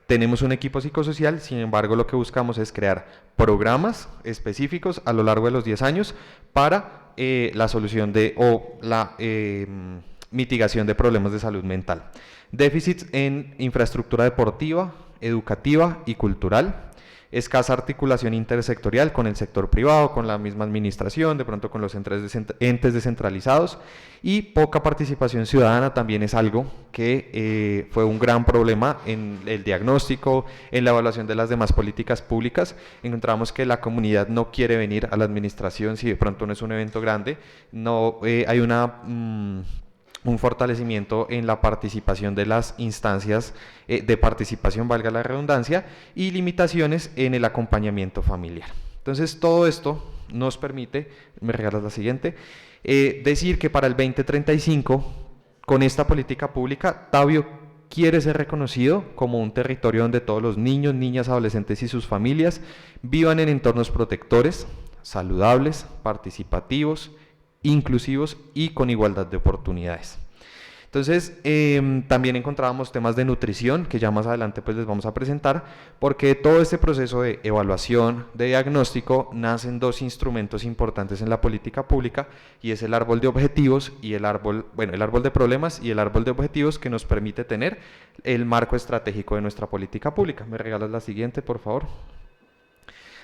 tenemos un equipo psicosocial, sin embargo lo que buscamos es crear programas específicos a lo largo de los 10 años para la solución o la mitigación de problemas de salud mental. Déficits en infraestructura deportiva, educativa y cultural. Escasa articulación intersectorial con el sector privado, con la misma administración, de pronto con los entes descentralizados, y poca participación ciudadana también es algo que fue un gran problema en el diagnóstico, en la evaluación de las demás políticas públicas. Encontramos que la comunidad no quiere venir a la administración si de pronto no es un evento grande, no hay un fortalecimiento en la participación de las instancias de participación, valga la redundancia, y limitaciones en el acompañamiento familiar. Entonces, todo esto nos permite, me regalas la siguiente, decir que para el 2035, con esta política pública, Tabio quiere ser reconocido como un territorio donde todos los niños, niñas, adolescentes y sus familias vivan en entornos protectores, saludables, participativos, inclusivos y con igualdad de oportunidades. Entonces, también encontrábamos temas de nutrición, que ya más adelante pues les vamos a presentar, porque todo este proceso de evaluación, de diagnóstico, nacen dos instrumentos importantes en la política pública, y es el árbol de objetivos y el árbol de problemas y el árbol de objetivos, que nos permite tener el marco estratégico de nuestra política pública. ¿Me regalas la siguiente, por favor?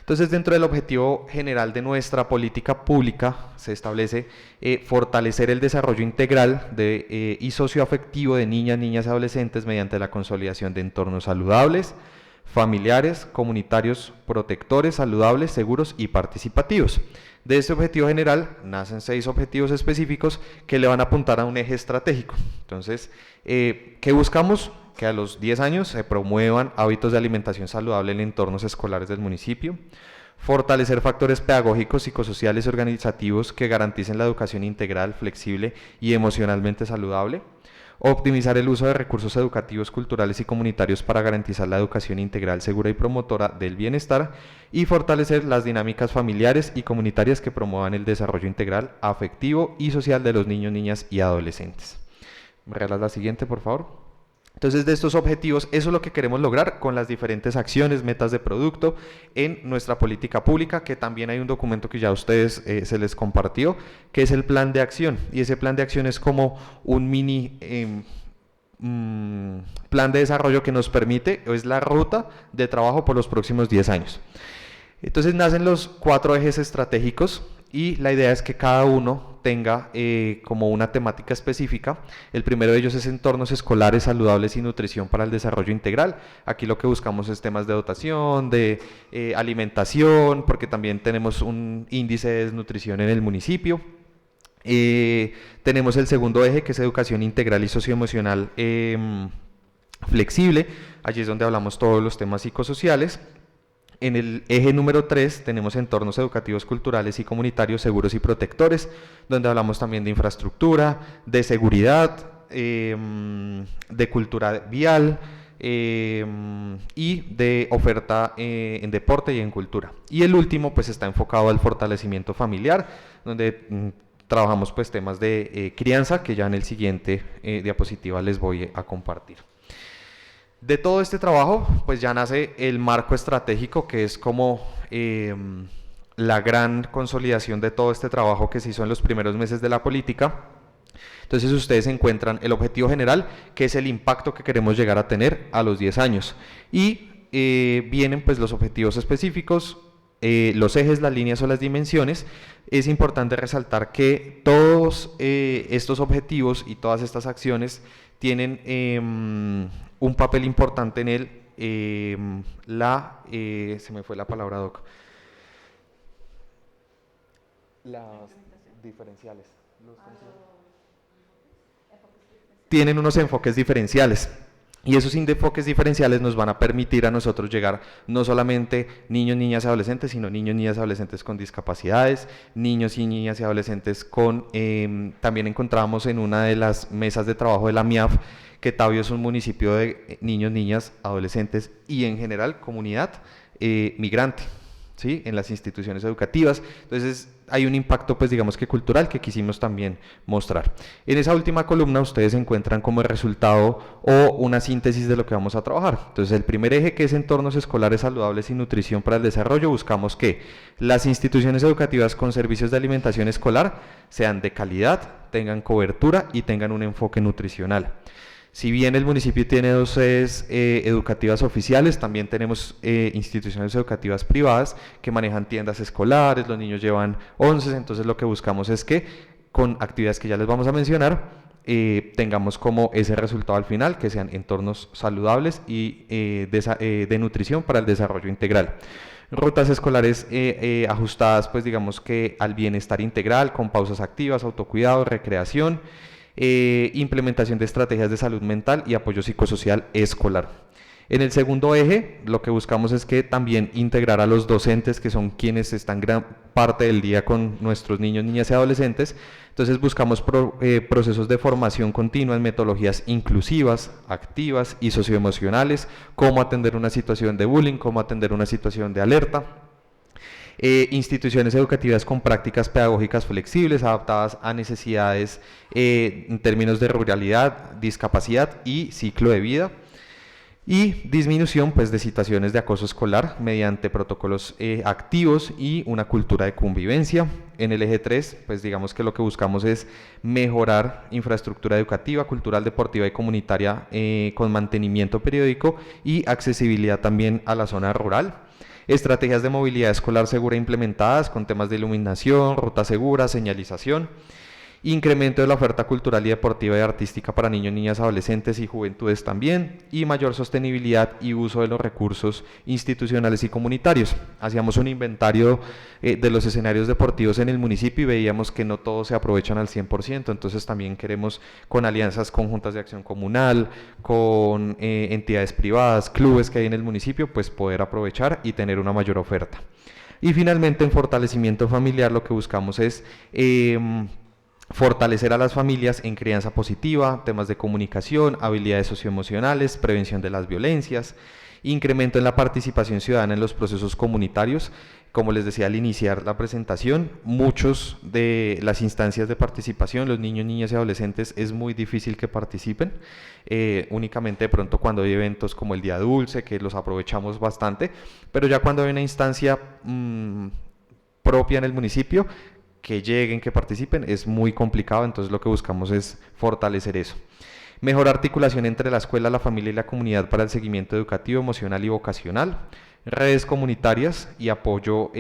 Entonces, dentro del objetivo general de nuestra política pública se establece fortalecer el desarrollo integral y socioafectivo de niñas, niñas y adolescentes mediante la consolidación de entornos saludables, familiares, comunitarios, protectores, saludables, seguros y participativos. De este objetivo general nacen 6 objetivos específicos que le van a apuntar a un eje estratégico. Entonces, ¿qué buscamos? Que a los 10 años se promuevan hábitos de alimentación saludable en entornos escolares del municipio, fortalecer factores pedagógicos, psicosociales y organizativos que garanticen la educación integral, flexible y emocionalmente saludable, optimizar el uso de recursos educativos, culturales y comunitarios para garantizar la educación integral, segura y promotora del bienestar, y fortalecer las dinámicas familiares y comunitarias que promuevan el desarrollo integral, afectivo y social de los niños, niñas y adolescentes. ¿Me regalas la siguiente, por favor? Entonces, de estos objetivos, eso es lo que queremos lograr con las diferentes acciones, metas de producto en nuestra política pública, que también hay un documento que ya a ustedes se les compartió, que es el plan de acción, y ese plan de acción es como un mini plan de desarrollo que nos permite, o es la ruta de trabajo por los próximos 10 años. Entonces nacen los 4 ejes estratégicos y la idea es que cada uno tenga como una temática específica. El primero de ellos es entornos escolares saludables y nutrición para el desarrollo integral. Aquí lo que buscamos es temas de dotación, de alimentación, porque también tenemos un índice de desnutrición en el municipio. Tenemos el segundo eje, que es educación integral y socioemocional flexible. Allí es donde hablamos todos los temas psicosociales. En el eje número 3 tenemos entornos educativos, culturales y comunitarios seguros y protectores, donde hablamos también de infraestructura, de seguridad, de cultura vial y de oferta en deporte y en cultura. Y el último pues está enfocado al fortalecimiento familiar, donde trabajamos pues temas de crianza, que ya en el siguiente diapositiva les voy a compartir. De todo este trabajo, pues ya nace el marco estratégico, que es como la gran consolidación de todo este trabajo que se hizo en los primeros meses de la política. Entonces ustedes encuentran el objetivo general, que es el impacto que queremos llegar a tener a los 10 años. Y vienen pues los objetivos específicos, los ejes, las líneas o las dimensiones. Es importante resaltar que todos estos objetivos y todas estas acciones tienen un papel importante en se me fue la palabra, Doc. Las diferenciales. Tienen unos enfoques diferenciales. Y esos enfoques diferenciales nos van a permitir a nosotros llegar no solamente niños, niñas y adolescentes, sino niños, niñas y adolescentes con discapacidades, niños y niñas y adolescentes con... también encontramos en una de las mesas de trabajo de la MIAF que Tabio es un municipio de niños, niñas, adolescentes y en general comunidad migrante, ¿sí? En las instituciones educativas. Entonces hay un impacto pues digamos que cultural que quisimos también mostrar. En esa última columna ustedes encuentran como resultado o una síntesis de lo que vamos a trabajar. Entonces el primer eje, que es entornos escolares saludables y nutrición para el desarrollo, buscamos que las instituciones educativas con servicios de alimentación escolar sean de calidad, tengan cobertura y tengan un enfoque nutricional. Si bien el municipio tiene 2 sedes educativas oficiales, también tenemos instituciones educativas privadas que manejan tiendas escolares, los niños llevan onces, entonces lo que buscamos es que con actividades que ya les vamos a mencionar, tengamos como ese resultado al final, que sean entornos saludables y de nutrición para el desarrollo integral. Rutas escolares ajustadas pues digamos que al bienestar integral, con pausas activas, autocuidado, recreación, implementación de estrategias de salud mental y apoyo psicosocial escolar. En el segundo eje, lo que buscamos es que también integrar a los docentes, que son quienes están gran parte del día con nuestros niños, niñas y adolescentes. Entonces buscamos procesos de formación continua en metodologías inclusivas, activas y socioemocionales, cómo atender una situación de bullying, cómo atender una situación de alerta. Instituciones educativas con prácticas pedagógicas flexibles, adaptadas a necesidades en términos de ruralidad, discapacidad y ciclo de vida. Y disminución pues, de situaciones de acoso escolar mediante protocolos activos y una cultura de convivencia. En el eje 3, pues digamos que lo que buscamos es mejorar infraestructura educativa, cultural, deportiva y comunitaria con mantenimiento periódico y accesibilidad también a la zona rural. Estrategias de movilidad escolar segura implementadas con temas de iluminación, ruta segura, señalización. Incremento de la oferta cultural y deportiva y artística para niños, niñas, adolescentes y juventudes también, y mayor sostenibilidad y uso de los recursos institucionales y comunitarios. Hacíamos un inventario de los escenarios deportivos en el municipio y veíamos que no todos se aprovechan al 100%, entonces también queremos con alianzas conjuntas de acción comunal, con entidades privadas, clubes que hay en el municipio, pues poder aprovechar y tener una mayor oferta. Y finalmente en fortalecimiento familiar lo que buscamos es fortalecer a las familias en crianza positiva, temas de comunicación, habilidades socioemocionales, prevención de las violencias, incremento en la participación ciudadana en los procesos comunitarios. Como les decía al iniciar la presentación, muchos de las instancias de participación, los niños, niñas y adolescentes, es muy difícil que participen, únicamente de pronto cuando hay eventos como el Día Dulce, que los aprovechamos bastante, pero ya cuando hay una instancia propia en el municipio, que lleguen, que participen, es muy complicado, entonces lo que buscamos es fortalecer eso. Mejor articulación entre la escuela, la familia y la comunidad para el seguimiento educativo, emocional y vocacional. Redes comunitarias y apoyo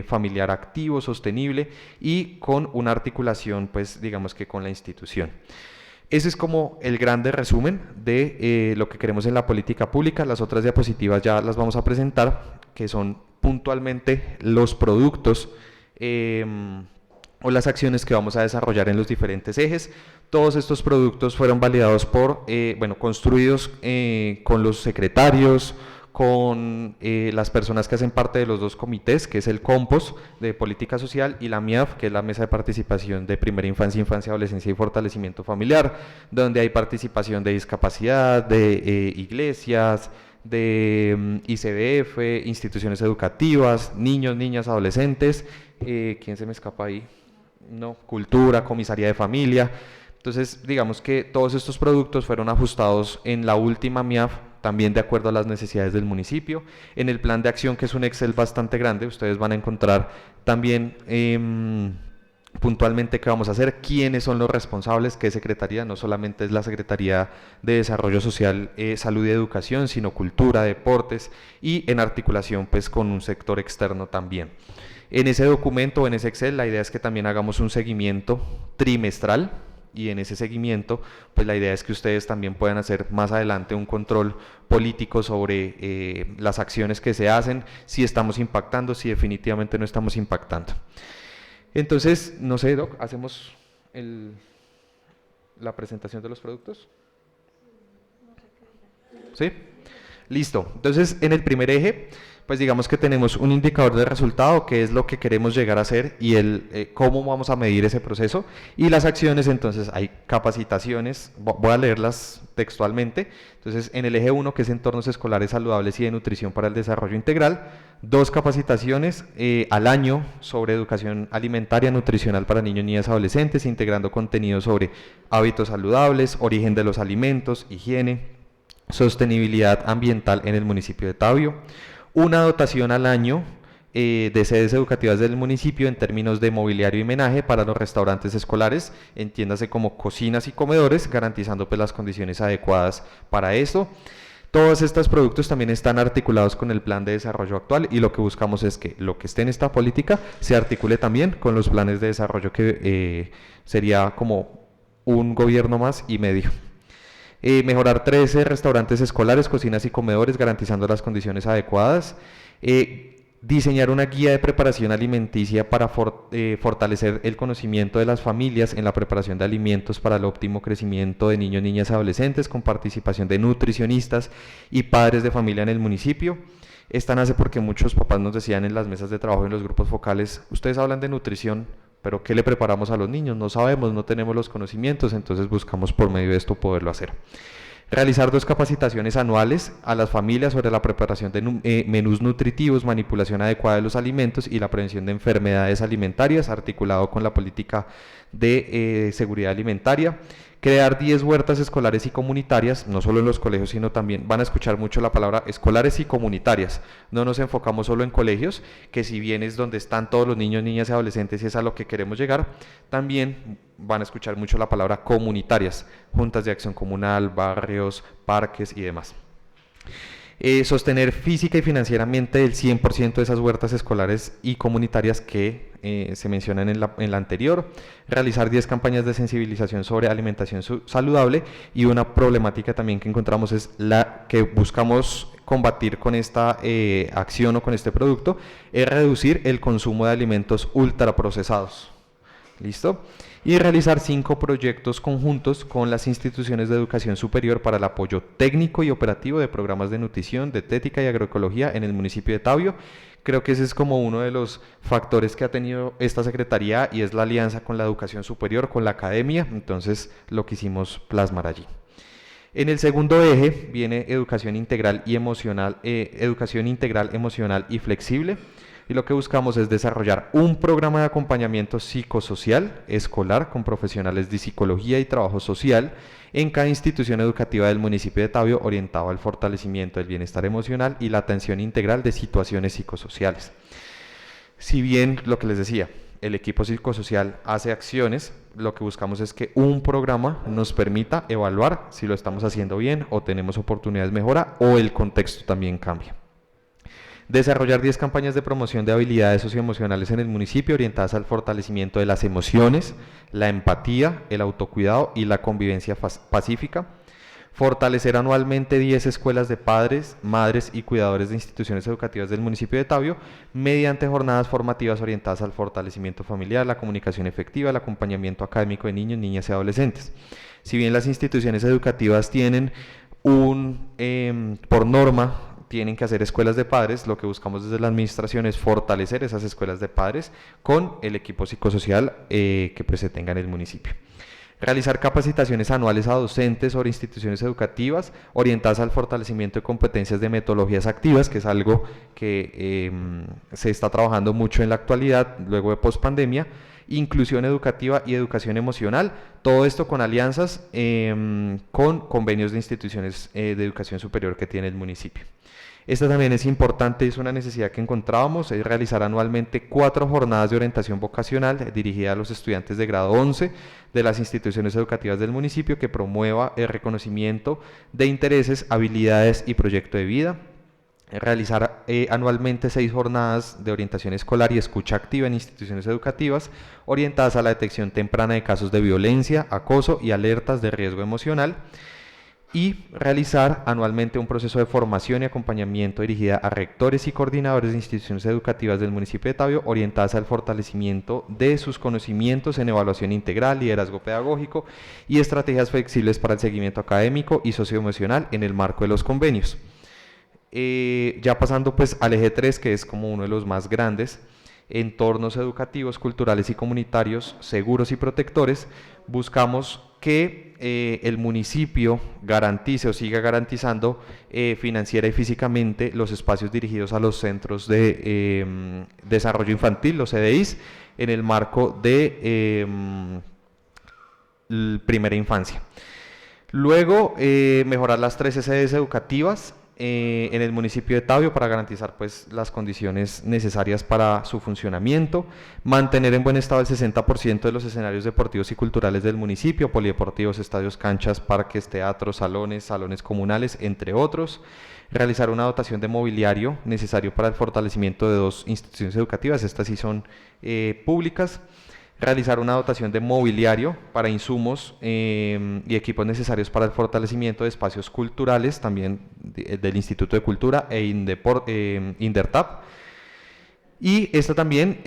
familiar activo, sostenible y con una articulación, pues digamos que con la institución. Ese es como el grande resumen de lo que queremos en la política pública. Las otras diapositivas ya las vamos a presentar, que son puntualmente los productos o las acciones que vamos a desarrollar en los diferentes ejes. Todos estos productos fueron validados por, construidos con los secretarios, con las personas que hacen parte de los dos comités, que es el COMPOS de Política Social y la MIAF, que es la Mesa de Participación de Primera Infancia, Infancia, Adolescencia y Fortalecimiento Familiar, donde hay participación de discapacidad, de iglesias, de ICBF, instituciones educativas, niños, niñas, adolescentes, ¿quién se me escapa ahí? No, cultura, comisaría de familia. Entonces, digamos que todos estos productos fueron ajustados en la última MIAF, también de acuerdo a las necesidades del municipio. En el plan de acción, que es un Excel bastante grande, ustedes van a encontrar también puntualmente qué vamos a hacer, quiénes son los responsables, qué secretaría, no solamente es la Secretaría de Desarrollo Social, Salud y Educación, sino Cultura, Deportes y en articulación pues con un sector externo también. En ese documento, en ese Excel, la idea es que también hagamos un seguimiento trimestral y en ese seguimiento, pues la idea es que ustedes también puedan hacer más adelante un control político sobre las acciones que se hacen, si estamos impactando, si definitivamente no estamos impactando. Entonces, no sé, Doc, ¿hacemos la presentación de los productos? ¿Sí? Listo. Entonces, en el primer eje, pues digamos que tenemos un indicador de resultado, que es lo que queremos llegar a hacer y cómo vamos a medir ese proceso. Y las acciones, entonces hay capacitaciones, voy a leerlas textualmente. Entonces, en el eje 1, que es entornos escolares saludables y de nutrición para el desarrollo integral, 2 capacitaciones al año sobre educación alimentaria, nutricional para niños, niñas, adolescentes, integrando contenido sobre hábitos saludables, origen de los alimentos, higiene, sostenibilidad ambiental en el municipio de Tabio. Una dotación al año de sedes educativas del municipio en términos de mobiliario y menaje para los restaurantes escolares, entiéndase como cocinas y comedores, garantizando pues las condiciones adecuadas para eso. Todos estos productos también están articulados con el plan de desarrollo actual y lo que buscamos es que lo que esté en esta política se articule también con los planes de desarrollo que sería como un gobierno más y medio. Mejorar 13 restaurantes escolares, cocinas y comedores, garantizando las condiciones adecuadas. Diseñar una guía de preparación alimenticia para fortalecer el conocimiento de las familias en la preparación de alimentos para el óptimo crecimiento de niños, niñas y adolescentes, con participación de nutricionistas y padres de familia en el municipio. Esta nace porque muchos papás nos decían en las mesas de trabajo, en los grupos focales, ustedes hablan de nutrición, pero ¿qué le preparamos a los niños? No sabemos, no tenemos los conocimientos, entonces buscamos por medio de esto poderlo hacer. Realizar 2 capacitaciones anuales a las familias sobre la preparación de menús nutritivos, manipulación adecuada de los alimentos y la prevención de enfermedades alimentarias, articulado con la política de seguridad alimentaria. Crear 10 huertas escolares y comunitarias, no solo en los colegios, sino también, van a escuchar mucho la palabra escolares y comunitarias. No nos enfocamos solo en colegios, que si bien es donde están todos los niños, niñas y adolescentes y es a lo que queremos llegar, también van a escuchar mucho la palabra comunitarias, juntas de acción comunal, barrios, parques y demás. Sostener física y financieramente el 100% de esas huertas escolares y comunitarias que se mencionan en la anterior. Realizar 10 campañas de sensibilización sobre alimentación saludable, y una problemática también que encontramos es la que buscamos combatir con esta acción o con este producto, es reducir el consumo de alimentos ultraprocesados. ¿Listo? Y realizar 5 proyectos conjuntos con las instituciones de educación superior para el apoyo técnico y operativo de programas de nutrición, dietética y agroecología en el municipio de Tabio. Creo que ese es como uno de los factores que ha tenido esta secretaría, y es la alianza con la educación superior, con la academia, entonces lo quisimos plasmar allí. En el segundo eje viene educación integral emocional y flexible. Y lo que buscamos es desarrollar un programa de acompañamiento psicosocial escolar con profesionales de psicología y trabajo social en cada institución educativa del municipio de Tabio, orientado al fortalecimiento del bienestar emocional y la atención integral de situaciones psicosociales. Si bien, lo que les decía, el equipo psicosocial hace acciones, lo que buscamos es que un programa nos permita evaluar si lo estamos haciendo bien o tenemos oportunidades de mejora o el contexto también cambia. Desarrollar 10 campañas de promoción de habilidades socioemocionales en el municipio orientadas al fortalecimiento de las emociones, la empatía, el autocuidado y la convivencia pacífica. Fortalecer anualmente 10 escuelas de padres, madres y cuidadores de instituciones educativas del municipio de Tabio mediante jornadas formativas orientadas al fortalecimiento familiar, la comunicación efectiva, el acompañamiento académico de niños, niñas y adolescentes. Si bien las instituciones educativas tienen por norma, tienen que hacer escuelas de padres, lo que buscamos desde la administración es fortalecer esas escuelas de padres con el equipo psicosocial que pues se tenga en el municipio. Realizar capacitaciones anuales a docentes sobre instituciones educativas orientadas al fortalecimiento de competencias de metodologías activas, que es algo que se está trabajando mucho en la actualidad, luego de pospandemia, inclusión educativa y educación emocional, todo esto con alianzas con convenios de instituciones de educación superior que tiene el municipio. Esta también es importante, es una necesidad que encontrábamos, es realizar anualmente 4 jornadas de orientación vocacional dirigida a los estudiantes de grado 11 de las instituciones educativas del municipio que promueva el reconocimiento de intereses, habilidades y proyecto de vida. Realizar anualmente 6 jornadas de orientación escolar y escucha activa en instituciones educativas orientadas a la detección temprana de casos de violencia, acoso y alertas de riesgo emocional. Y realizar anualmente un proceso de formación y acompañamiento dirigida a rectores y coordinadores de instituciones educativas del municipio de Tabio orientadas al fortalecimiento de sus conocimientos en evaluación integral, liderazgo pedagógico y estrategias flexibles para el seguimiento académico y socioemocional en el marco de los convenios. Ya pasando pues al eje 3, que es como uno de los más grandes, entornos educativos, culturales y comunitarios seguros y protectores, buscamos que el municipio garantice o siga garantizando financiera y físicamente los espacios dirigidos a los centros de desarrollo infantil, los CDIs, en el marco de primera infancia. Luego, mejorar las 13 sedes educativas en el municipio de Tabio para garantizar pues las condiciones necesarias para su funcionamiento, mantener en buen estado el 60% de los escenarios deportivos y culturales del municipio, polideportivos, estadios, canchas, parques, teatros, salones comunales, entre otros, realizar una dotación de mobiliario necesario para el fortalecimiento de 2 instituciones educativas, estas sí son públicas, realizar una dotación de mobiliario para insumos y equipos necesarios para el fortalecimiento de espacios culturales, también del Instituto de Cultura e Indertap. Y esta también,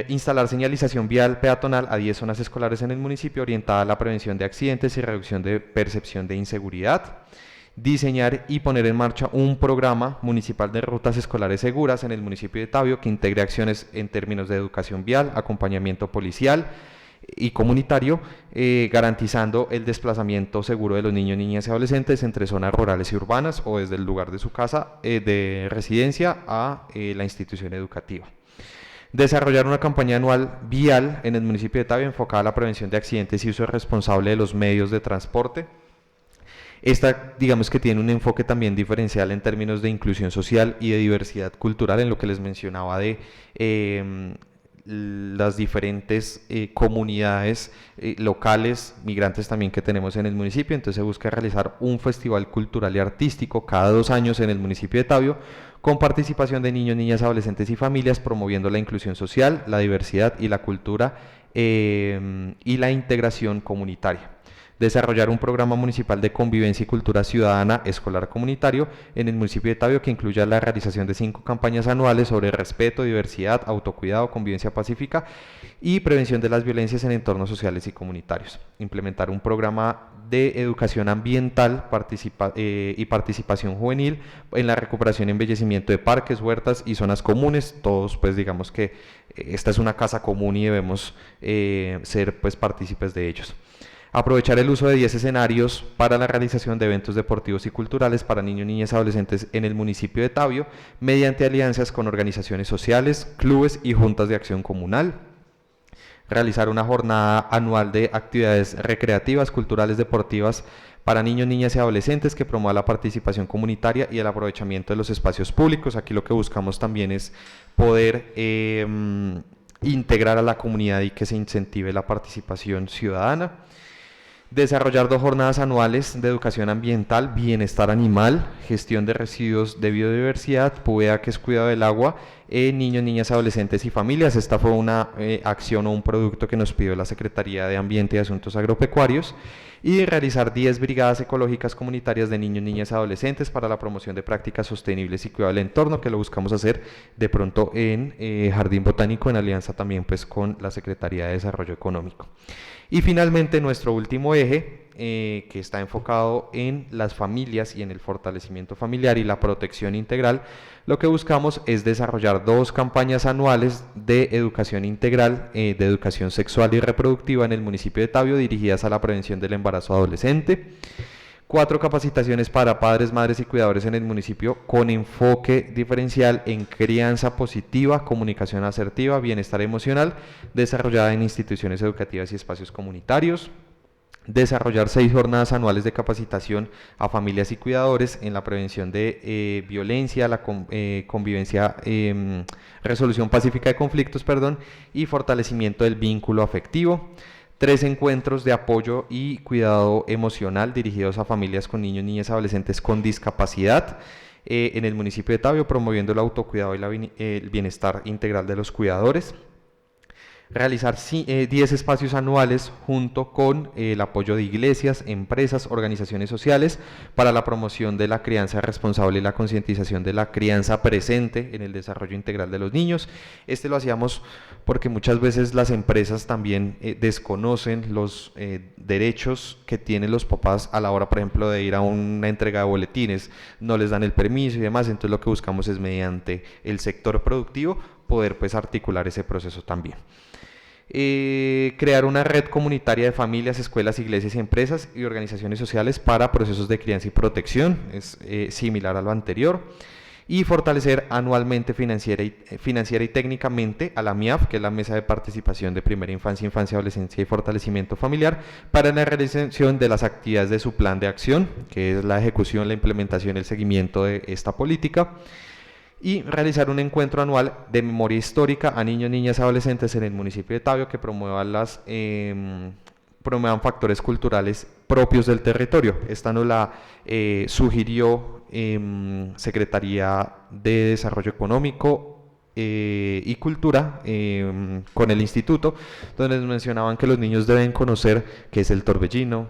instalar señalización vial peatonal a 10 zonas escolares en el municipio orientada a la prevención de accidentes y reducción de percepción de inseguridad. Diseñar y poner en marcha un programa municipal de rutas escolares seguras en el municipio de Tabio que integre acciones en términos de educación vial, acompañamiento policial y comunitario, garantizando el desplazamiento seguro de los niños, niñas y adolescentes entre zonas rurales y urbanas o desde el lugar de su casa de residencia a la institución educativa. Desarrollar una campaña anual vial en el municipio de Tabio enfocada a la prevención de accidentes y uso responsable de los medios de transporte. Esta, digamos que tiene un enfoque también diferencial en términos de inclusión social y de diversidad cultural, en lo que les mencionaba de las diferentes comunidades locales, migrantes también que tenemos en el municipio. Entonces se busca realizar un festival cultural y artístico cada 2 años en el municipio de Tabio, con participación de niños, niñas, adolescentes y familias, promoviendo la inclusión social, la diversidad y la cultura y la integración comunitaria. Desarrollar un programa municipal de convivencia y cultura ciudadana escolar comunitario en el municipio de Tabio que incluya la realización de 5 campañas anuales sobre respeto, diversidad, autocuidado, convivencia pacífica y prevención de las violencias en entornos sociales y comunitarios. Implementar un programa de educación ambiental y participación juvenil en la recuperación y embellecimiento de parques, huertas y zonas comunes. Todos pues digamos que esta es una casa común y debemos ser pues partícipes de ellos. Aprovechar el uso de 10 escenarios para la realización de eventos deportivos y culturales para niños, niñas y adolescentes en el municipio de Tabio mediante alianzas con organizaciones sociales, clubes y juntas de acción comunal. Realizar una jornada anual de actividades recreativas, culturales, deportivas para niños, niñas y adolescentes que promueva la participación comunitaria y el aprovechamiento de los espacios públicos. Aquí lo que buscamos también es poder integrar a la comunidad y que se incentive la participación ciudadana. Desarrollar 2 jornadas anuales de educación ambiental, bienestar animal, gestión de residuos de biodiversidad, PUEA, que es cuidado del agua, en niños, niñas, adolescentes y familias. Esta fue una acción o un producto que nos pidió la Secretaría de Ambiente y Asuntos Agropecuarios. Y realizar 10 brigadas ecológicas comunitarias de niños, niñas y adolescentes para la promoción de prácticas sostenibles y cuidado del entorno, que lo buscamos hacer de pronto en Jardín Botánico, en alianza también pues con la Secretaría de Desarrollo Económico. Y finalmente nuestro último eje, que está enfocado en las familias y en el fortalecimiento familiar y la protección integral, lo que buscamos es desarrollar 2 campañas anuales de educación integral, de educación sexual y reproductiva en el municipio de Tabio, dirigidas a la prevención del embarazo adolescente. 4 capacitaciones para padres, madres y cuidadores en el municipio con enfoque diferencial en crianza positiva, comunicación asertiva, bienestar emocional, desarrollada en instituciones educativas y espacios comunitarios. Desarrollar 6 jornadas anuales de capacitación a familias y cuidadores en la prevención de violencia, la convivencia, resolución pacífica de conflictos, y fortalecimiento del vínculo afectivo. 3 encuentros de apoyo y cuidado emocional dirigidos a familias con niños, niñas y adolescentes con discapacidad en el municipio de Tabio, promoviendo el autocuidado y el bienestar integral de los cuidadores. Realizar 10 espacios anuales junto con el apoyo de iglesias, empresas, organizaciones sociales para la promoción de la crianza responsable y la concientización de la crianza presente en el desarrollo integral de los niños. Este lo hacíamos porque muchas veces las empresas también desconocen los derechos que tienen los papás a la hora, por ejemplo, de ir a una entrega de boletines, no les dan el permiso y demás. Entonces lo que buscamos es, mediante el sector productivo, poder pues articular ese proceso también. Crear una red comunitaria de familias, escuelas, iglesias, empresas y organizaciones sociales para procesos de crianza y protección, es similar a lo anterior. Y fortalecer anualmente financiera y técnicamente a la MIAF, que es la Mesa de Participación de Primera Infancia, Infancia, Adolescencia y Fortalecimiento Familiar, para la realización de las actividades de su plan de acción, que es la ejecución, la implementación y el seguimiento de esta política. Y realizar un encuentro anual de memoria histórica a niños, niñas y adolescentes en el municipio de Tabio, que promuevan factores culturales propios del territorio. Esta nos la sugirió Secretaría de Desarrollo Económico y Cultura con el instituto, donde nos mencionaban que los niños deben conocer qué es el torbellino,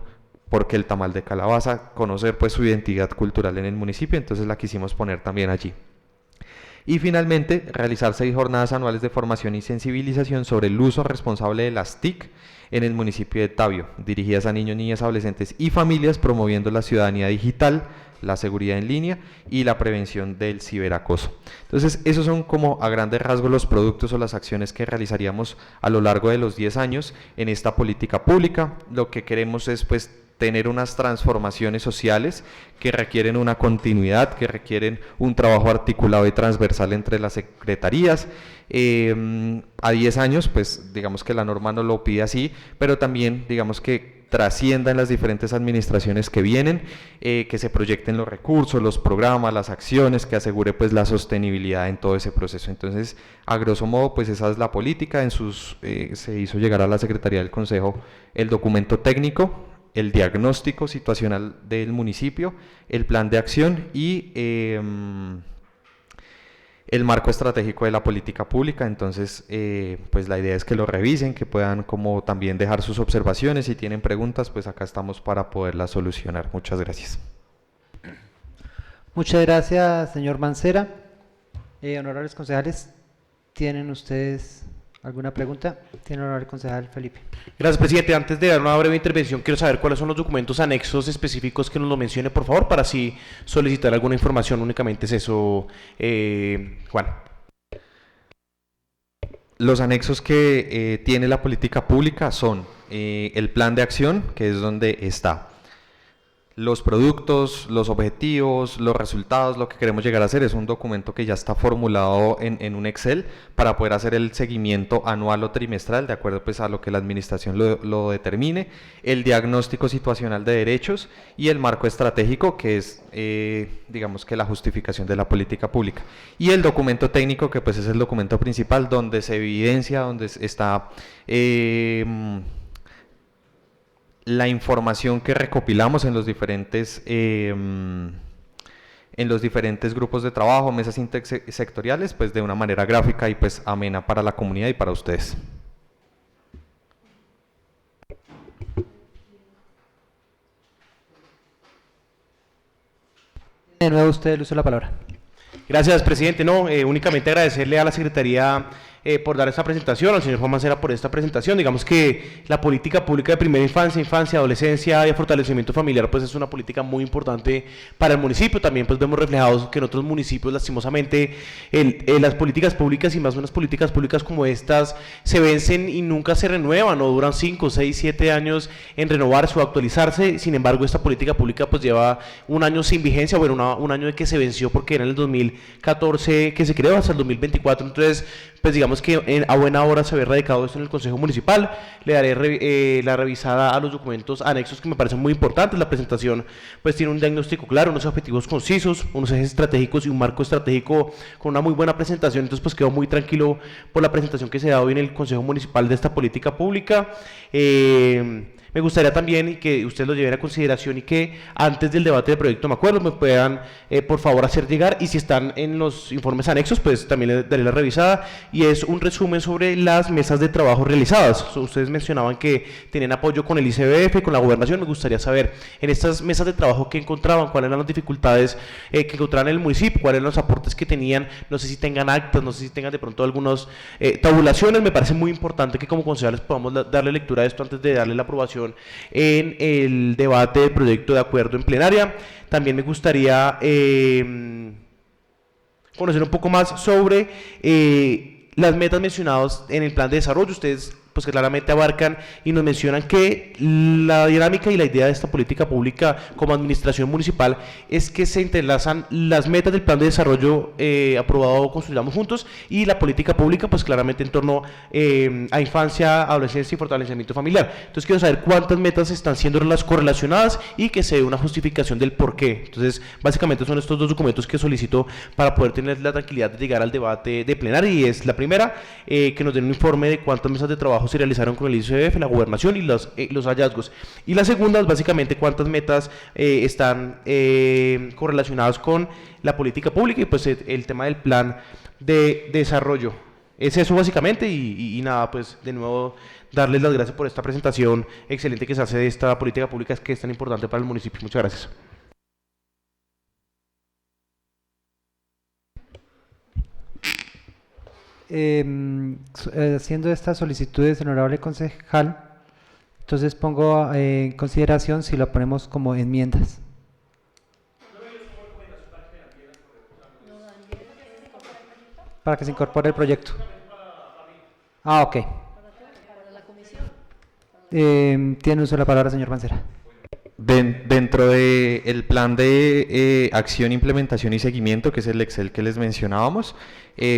por qué el tamal de calabaza, conocer pues su identidad cultural en el municipio. Entonces la quisimos poner también allí. Y finalmente, realizar 6 jornadas anuales de formación y sensibilización sobre el uso responsable de las TIC en el municipio de Tabio, dirigidas a niños, niñas, adolescentes y familias, promoviendo la ciudadanía digital, la seguridad en línea y la prevención del ciberacoso. Entonces, esos son como a grandes rasgos los productos o las acciones que realizaríamos a lo largo de los 10 años en esta política pública. Lo que queremos es pues tener unas transformaciones sociales que requieren una continuidad, que requieren un trabajo articulado y transversal entre las secretarías. A 10 años, pues digamos que la norma no lo pide así, pero también digamos que trascienda en las diferentes administraciones que vienen, que se proyecten los recursos, los programas, las acciones, que asegure pues la sostenibilidad en todo ese proceso. Entonces, a grosso modo, pues esa es la política. Se hizo llegar a la Secretaría del Consejo el documento técnico, el diagnóstico situacional del municipio, el plan de acción y el marco estratégico de la política pública. Entonces, pues la idea es que lo revisen, que puedan como también dejar sus observaciones. Si tienen preguntas, pues acá estamos para poderlas solucionar. Muchas gracias. Muchas gracias, señor Mancera. Honorables concejales, ¿tienen ustedes alguna pregunta? Tiene honorable concejal Felipe. Gracias, presidente. Antes de dar una breve intervención, quiero saber cuáles son los documentos anexos específicos que nos lo mencione, por favor, para así solicitar alguna información. Únicamente es eso, Juan. Los anexos que tiene la política pública son el plan de acción, que es donde está los productos, los objetivos, los resultados, lo que queremos llegar a hacer. Es un documento que ya está formulado en un Excel para poder hacer el seguimiento anual o trimestral, de acuerdo pues a lo que la administración lo determine, el diagnóstico situacional de derechos y el marco estratégico, que es digamos que la justificación de la política pública, y el documento técnico, que pues es el documento principal donde se evidencia, donde está la información que recopilamos en los diferentes grupos de trabajo, mesas intersectoriales, pues de una manera gráfica y pues amena para la comunidad y para ustedes. De nuevo usted le usa la palabra. Gracias, presidente. No, únicamente agradecerle a la Secretaría por dar esta presentación, al señor Juan Mancera por esta presentación. Digamos que la política pública de primera infancia, adolescencia y fortalecimiento familiar pues es una política muy importante para el municipio. También pues vemos reflejados que en otros municipios lastimosamente las políticas públicas y más unas políticas públicas como estas se vencen y nunca se renuevan o duran 5, 6, 7 años en renovarse o actualizarse. Sin embargo, esta política pública pues lleva un año sin vigencia, bueno, un año de que se venció porque era en el 2014 que se creó hasta el 2024. Entonces, pues digamos que a buena hora se ve radicado esto en el Consejo Municipal. Le daré la revisada a los documentos anexos que me parecen muy importantes. La presentación pues tiene un diagnóstico claro, unos objetivos concisos, unos ejes estratégicos y un marco estratégico con una muy buena presentación. Entonces pues quedo muy tranquilo por la presentación que se da hoy en el Consejo Municipal de esta política pública. Me gustaría también que ustedes lo lleven a consideración y que antes del debate del proyecto de acuerdo me puedan por favor hacer llegar, y si están en los informes anexos pues también les daré la revisada, y es un resumen sobre las mesas de trabajo realizadas. Ustedes mencionaban que tenían apoyo con el ICBF, con la gobernación. Me gustaría saber en estas mesas de trabajo qué encontraban, cuáles eran las dificultades que encontraban en el municipio, cuáles eran los aportes que tenían. No sé si tengan actas, no sé si tengan de pronto algunas tabulaciones. Me parece muy importante que como concejales podamos darle lectura a esto antes de darle la aprobación en el debate del proyecto de acuerdo en plenaria. También me gustaría conocer un poco más sobre las metas mencionadas en el plan de desarrollo. Ustedes pues que claramente abarcan y nos mencionan que la dinámica y la idea de esta política pública como administración municipal es que se entrelazan las metas del plan de desarrollo aprobado Construyamos Juntos y la política pública pues claramente en torno a infancia, adolescencia y fortalecimiento familiar. Entonces quiero saber cuántas metas están siendo correlacionadas y que se dé una justificación del por qué. Entonces básicamente son estos dos documentos que solicito para poder tener la tranquilidad de llegar al debate de plenaria, y es la primera, que nos den un informe de cuántas mesas de trabajo se realizaron con el ICBF, la gobernación y los hallazgos. Y la segunda es básicamente cuántas metas están correlacionadas con la política pública y pues el tema del plan de desarrollo. Es eso básicamente y nada, pues de nuevo darles las gracias por esta presentación excelente que se hace de esta política pública que es tan importante para el municipio. Muchas gracias. Haciendo estas solicitudes, honorable concejal, entonces pongo en consideración si lo ponemos como enmiendas. Para que se incorpore el proyecto. Ah, ok. Tiene uso de la palabra, señor Mancera. Dentro del plan de acción, implementación y seguimiento, que es el Excel que les mencionábamos,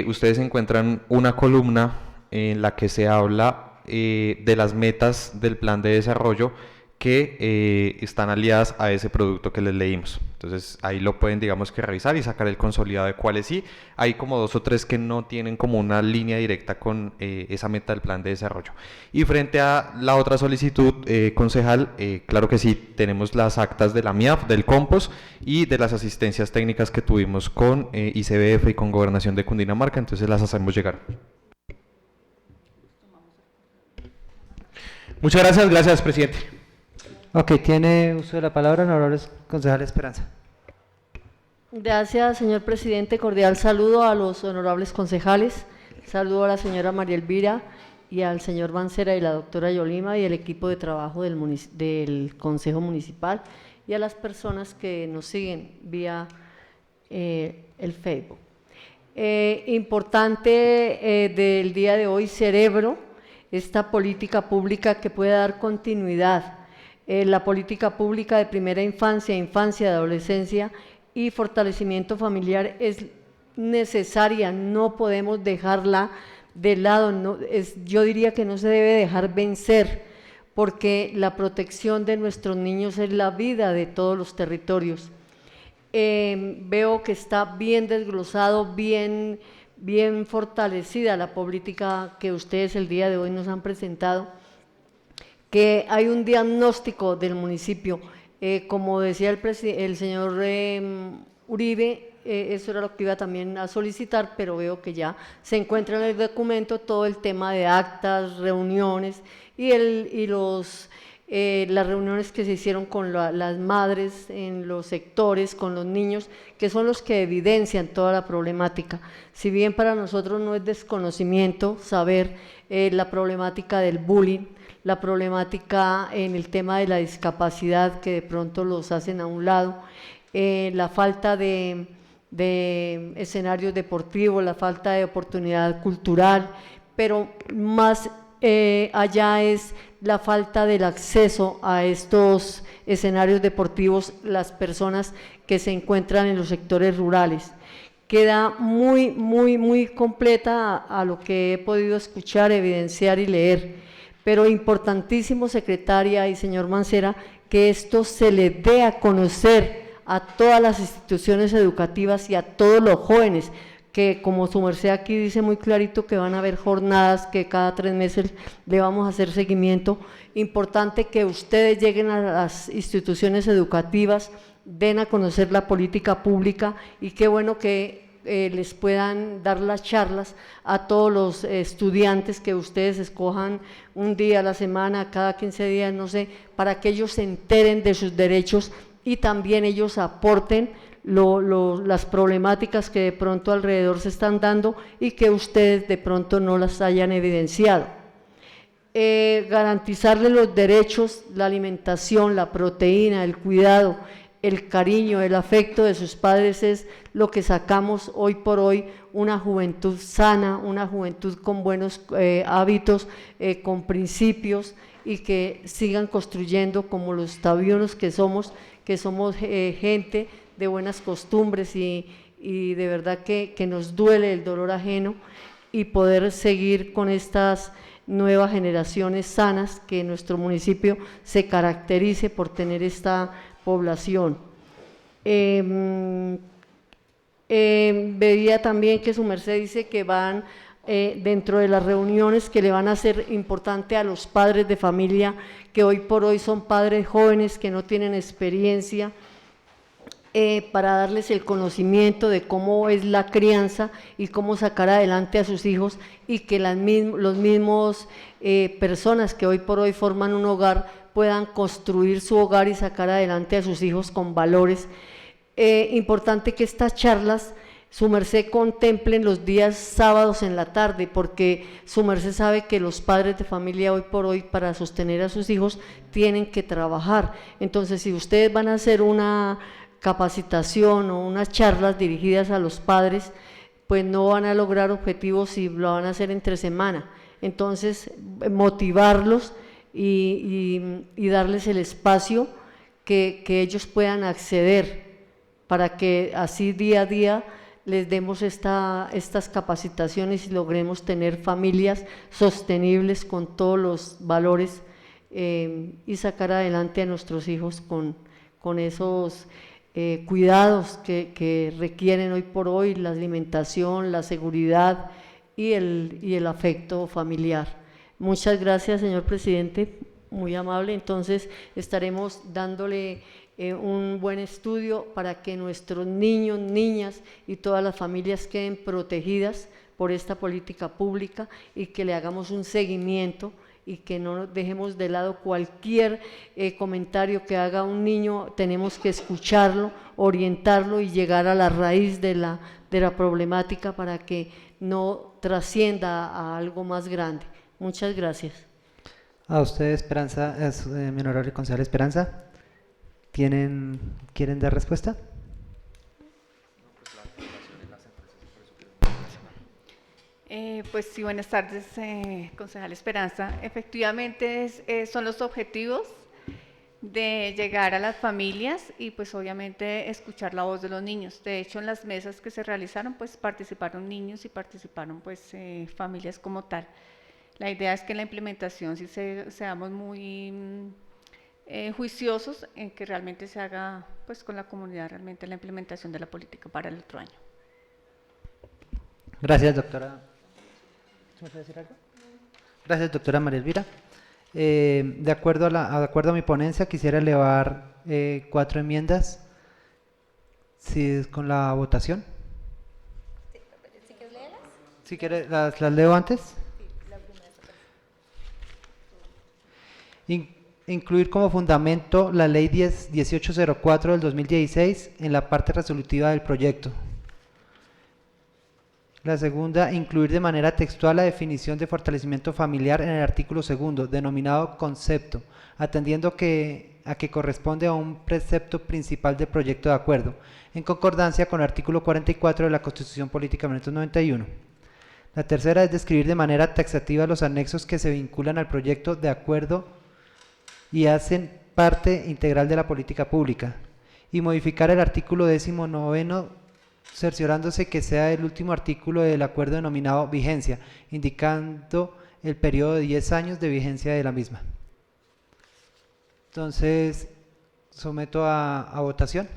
ustedes encuentran una columna en la que se habla de las metas del plan de desarrollo que están aliadas a ese producto que les leímos. Entonces ahí lo pueden, digamos que revisar y sacar el consolidado de cuáles sí. Hay como 2 o 3 que no tienen como una línea directa con esa meta del plan de desarrollo. Y frente a la otra solicitud, concejal, claro que sí, tenemos las actas de la MIAF, del Compos y de las asistencias técnicas que tuvimos con ICBF y con Gobernación de Cundinamarca, entonces las hacemos llegar. Muchas gracias, gracias, presidente. Ok, tiene uso de la palabra, honorable concejal Esperanza. Gracias, señor presidente. Cordial saludo a los honorables concejales. Saludo a la señora María Elvira y al señor Mancera y la doctora Yolima y el equipo de trabajo del Consejo Municipal y a las personas que nos siguen vía el Facebook. Importante del día de hoy, celebro esta política pública que puede dar continuidad la política pública de primera infancia, infancia, y adolescencia y fortalecimiento familiar es necesaria, no podemos dejarla de lado, yo diría que no se debe dejar vencer, porque la protección de nuestros niños es la vida de todos los territorios. Veo que está bien desglosado, bien fortalecida la política que ustedes el día de hoy nos han presentado, que hay un diagnóstico del municipio, como decía el señor Uribe, eso era lo que iba también a solicitar, pero veo que ya se encuentra en el documento todo el tema de actas, reuniones y las reuniones que se hicieron con las madres en los sectores, con los niños, que son los que evidencian toda la problemática. Si bien para nosotros no es desconocimiento saber la problemática del bullying, la problemática en el tema de la discapacidad, que de pronto los hacen a un lado, la falta de escenarios deportivos, la falta de oportunidad cultural, pero más allá es la falta del acceso a estos escenarios deportivos, las personas que se encuentran en los sectores rurales. Queda muy completa a lo que he podido escuchar, evidenciar y leer, pero importantísimo, secretaria y señor Mancera, que esto se le dé a conocer a todas las instituciones educativas y a todos los jóvenes, que como su merced aquí dice muy clarito que van a haber jornadas, que cada 3 meses le vamos a hacer seguimiento. Importante que ustedes lleguen a las instituciones educativas, den a conocer la política pública, y qué bueno que les puedan dar las charlas a todos los estudiantes, que ustedes escojan un día a la semana, cada 15 días, no sé, para que ellos se enteren de sus derechos y también ellos aporten las problemáticas que de pronto alrededor se están dando y que ustedes de pronto no las hayan evidenciado. Garantizarles los derechos, la alimentación, la proteína, el cuidado, el cariño, el afecto de sus padres es lo que sacamos hoy por hoy, una juventud sana, una juventud con buenos hábitos, con principios, y que sigan construyendo como los tabiunos que somos gente de buenas costumbres y de verdad que nos duele el dolor ajeno, y poder seguir con estas nuevas generaciones sanas, que nuestro municipio se caracterice por tener esta población. Veía también que su merced dice que van dentro de las reuniones que le van a hacer importante a los padres de familia, que hoy por hoy son padres jóvenes que no tienen experiencia, para darles el conocimiento de cómo es la crianza y cómo sacar adelante a sus hijos, y que los mismos personas que hoy por hoy forman un hogar puedan construir su hogar y sacar adelante a sus hijos con valores. Importante que estas charlas su merced contemplen los días sábados en la tarde, porque su merced sabe que los padres de familia hoy por hoy, para sostener a sus hijos, tienen que trabajar. Entonces, si ustedes van a hacer una capacitación o unas charlas dirigidas a los padres, pues no van a lograr objetivos si lo van a hacer entre semana. Entonces, motivarlos y darles el espacio que ellos puedan acceder, para que así día a día les demos estas capacitaciones y logremos tener familias sostenibles con todos los valores, y sacar adelante a nuestros hijos con esos cuidados que requieren hoy por hoy, la alimentación, la seguridad y el afecto familiar. Muchas gracias, señor presidente, muy amable. Entonces estaremos dándole un buen estudio para que nuestros niños, niñas y todas las familias queden protegidas por esta política pública, y que le hagamos un seguimiento, y que no dejemos de lado cualquier comentario que haga un niño. Tenemos que escucharlo, orientarlo y llegar a la raíz de la problemática, para que no trascienda a algo más grande. Muchas gracias. A usted, Esperanza, mi honorable concejal Esperanza, ¿quieren dar respuesta? Pues sí, buenas tardes, concejal Esperanza. Efectivamente son los objetivos de llegar a las familias y pues obviamente escuchar la voz de los niños. De hecho, en las mesas que se realizaron, pues participaron niños y participaron pues familias como tal. La idea es que en la implementación sí seamos muy juiciosos en que realmente se haga pues con la comunidad realmente la implementación de la política para el otro año. Gracias, doctora. ¿Me puede decir algo? Gracias, doctora María Elvira. De acuerdo a mi ponencia, quisiera elevar 4 enmiendas. Si es con la votación. Si quiere, las leo antes. Incluir como fundamento la Ley 1804 del 2016 en la parte resolutiva del proyecto. La segunda, incluir de manera textual la definición de fortalecimiento familiar en el artículo 2º, denominado concepto, atendiendo a que corresponde a un precepto principal del proyecto de acuerdo, en concordancia con el artículo 44 de la Constitución Política de 1991. La tercera es describir de manera taxativa los anexos que se vinculan al proyecto de acuerdo y hacen parte integral de la política pública, y modificar el artículo 19º, cerciorándose que sea el último artículo del acuerdo denominado vigencia, indicando el periodo de 10 años de vigencia de la misma. Entonces, someto a votación.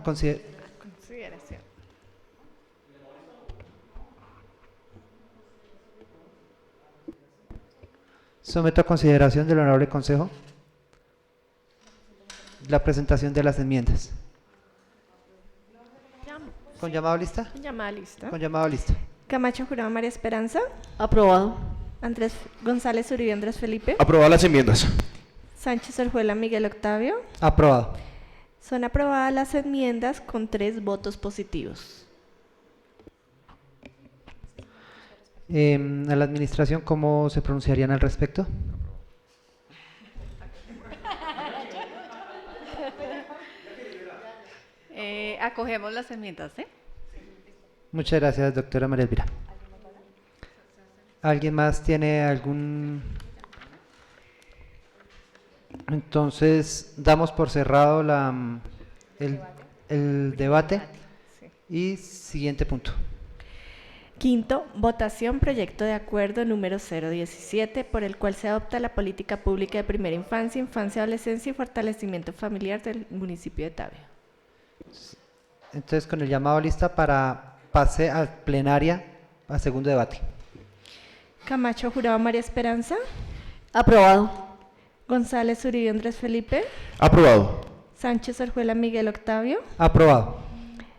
Consideración. Someto a consideración del Honorable Consejo la presentación de las enmiendas. ¿Con llamado a lista? Llamada lista. Con llamado a lista. Camacho Jurado María Esperanza. Aprobado. Andrés González Uribe Andrés Felipe. Aprobadas las enmiendas. Sánchez Orjuela Miguel Octavio. Aprobado. Son aprobadas las enmiendas con 3 votos positivos. A la administración, ¿cómo se pronunciarían al respecto? Acogemos las enmiendas, ¿eh? Muchas gracias, doctora María Elvira. ¿Alguien más tiene algún...? Entonces, damos por cerrado el debate. Y siguiente punto. Quinto, votación proyecto de acuerdo número 017, por el cual se adopta la política pública de primera infancia, infancia, adolescencia y fortalecimiento familiar del municipio de Tabio. Entonces, con el llamado a lista para pase a plenaria a segundo debate. Camacho Jurado María Esperanza. Aprobado. González Uribe Andrés Felipe. Aprobado. Sánchez Orjuela Miguel Octavio. Aprobado.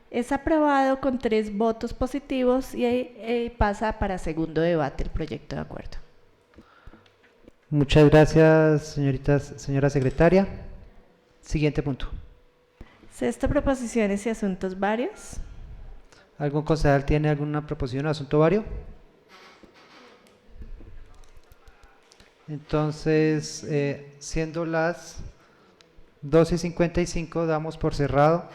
Es aprobado con 3 votos positivos y pasa para segundo debate el proyecto de acuerdo. Muchas gracias, señora secretaria. Siguiente punto. Sexto, proposiciones y asuntos varios. ¿Algún concejal tiene alguna proposición o asunto vario? Entonces, siendo las 12:55, damos por cerrado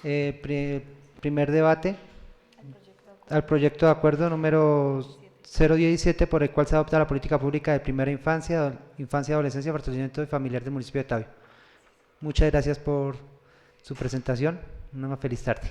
primer debate al proyecto de acuerdo número 017, por el cual se adopta la política pública de primera infancia, adolescencia y fortalecimiento familiar del municipio de Tabio. Muchas gracias por su presentación. Una feliz tarde.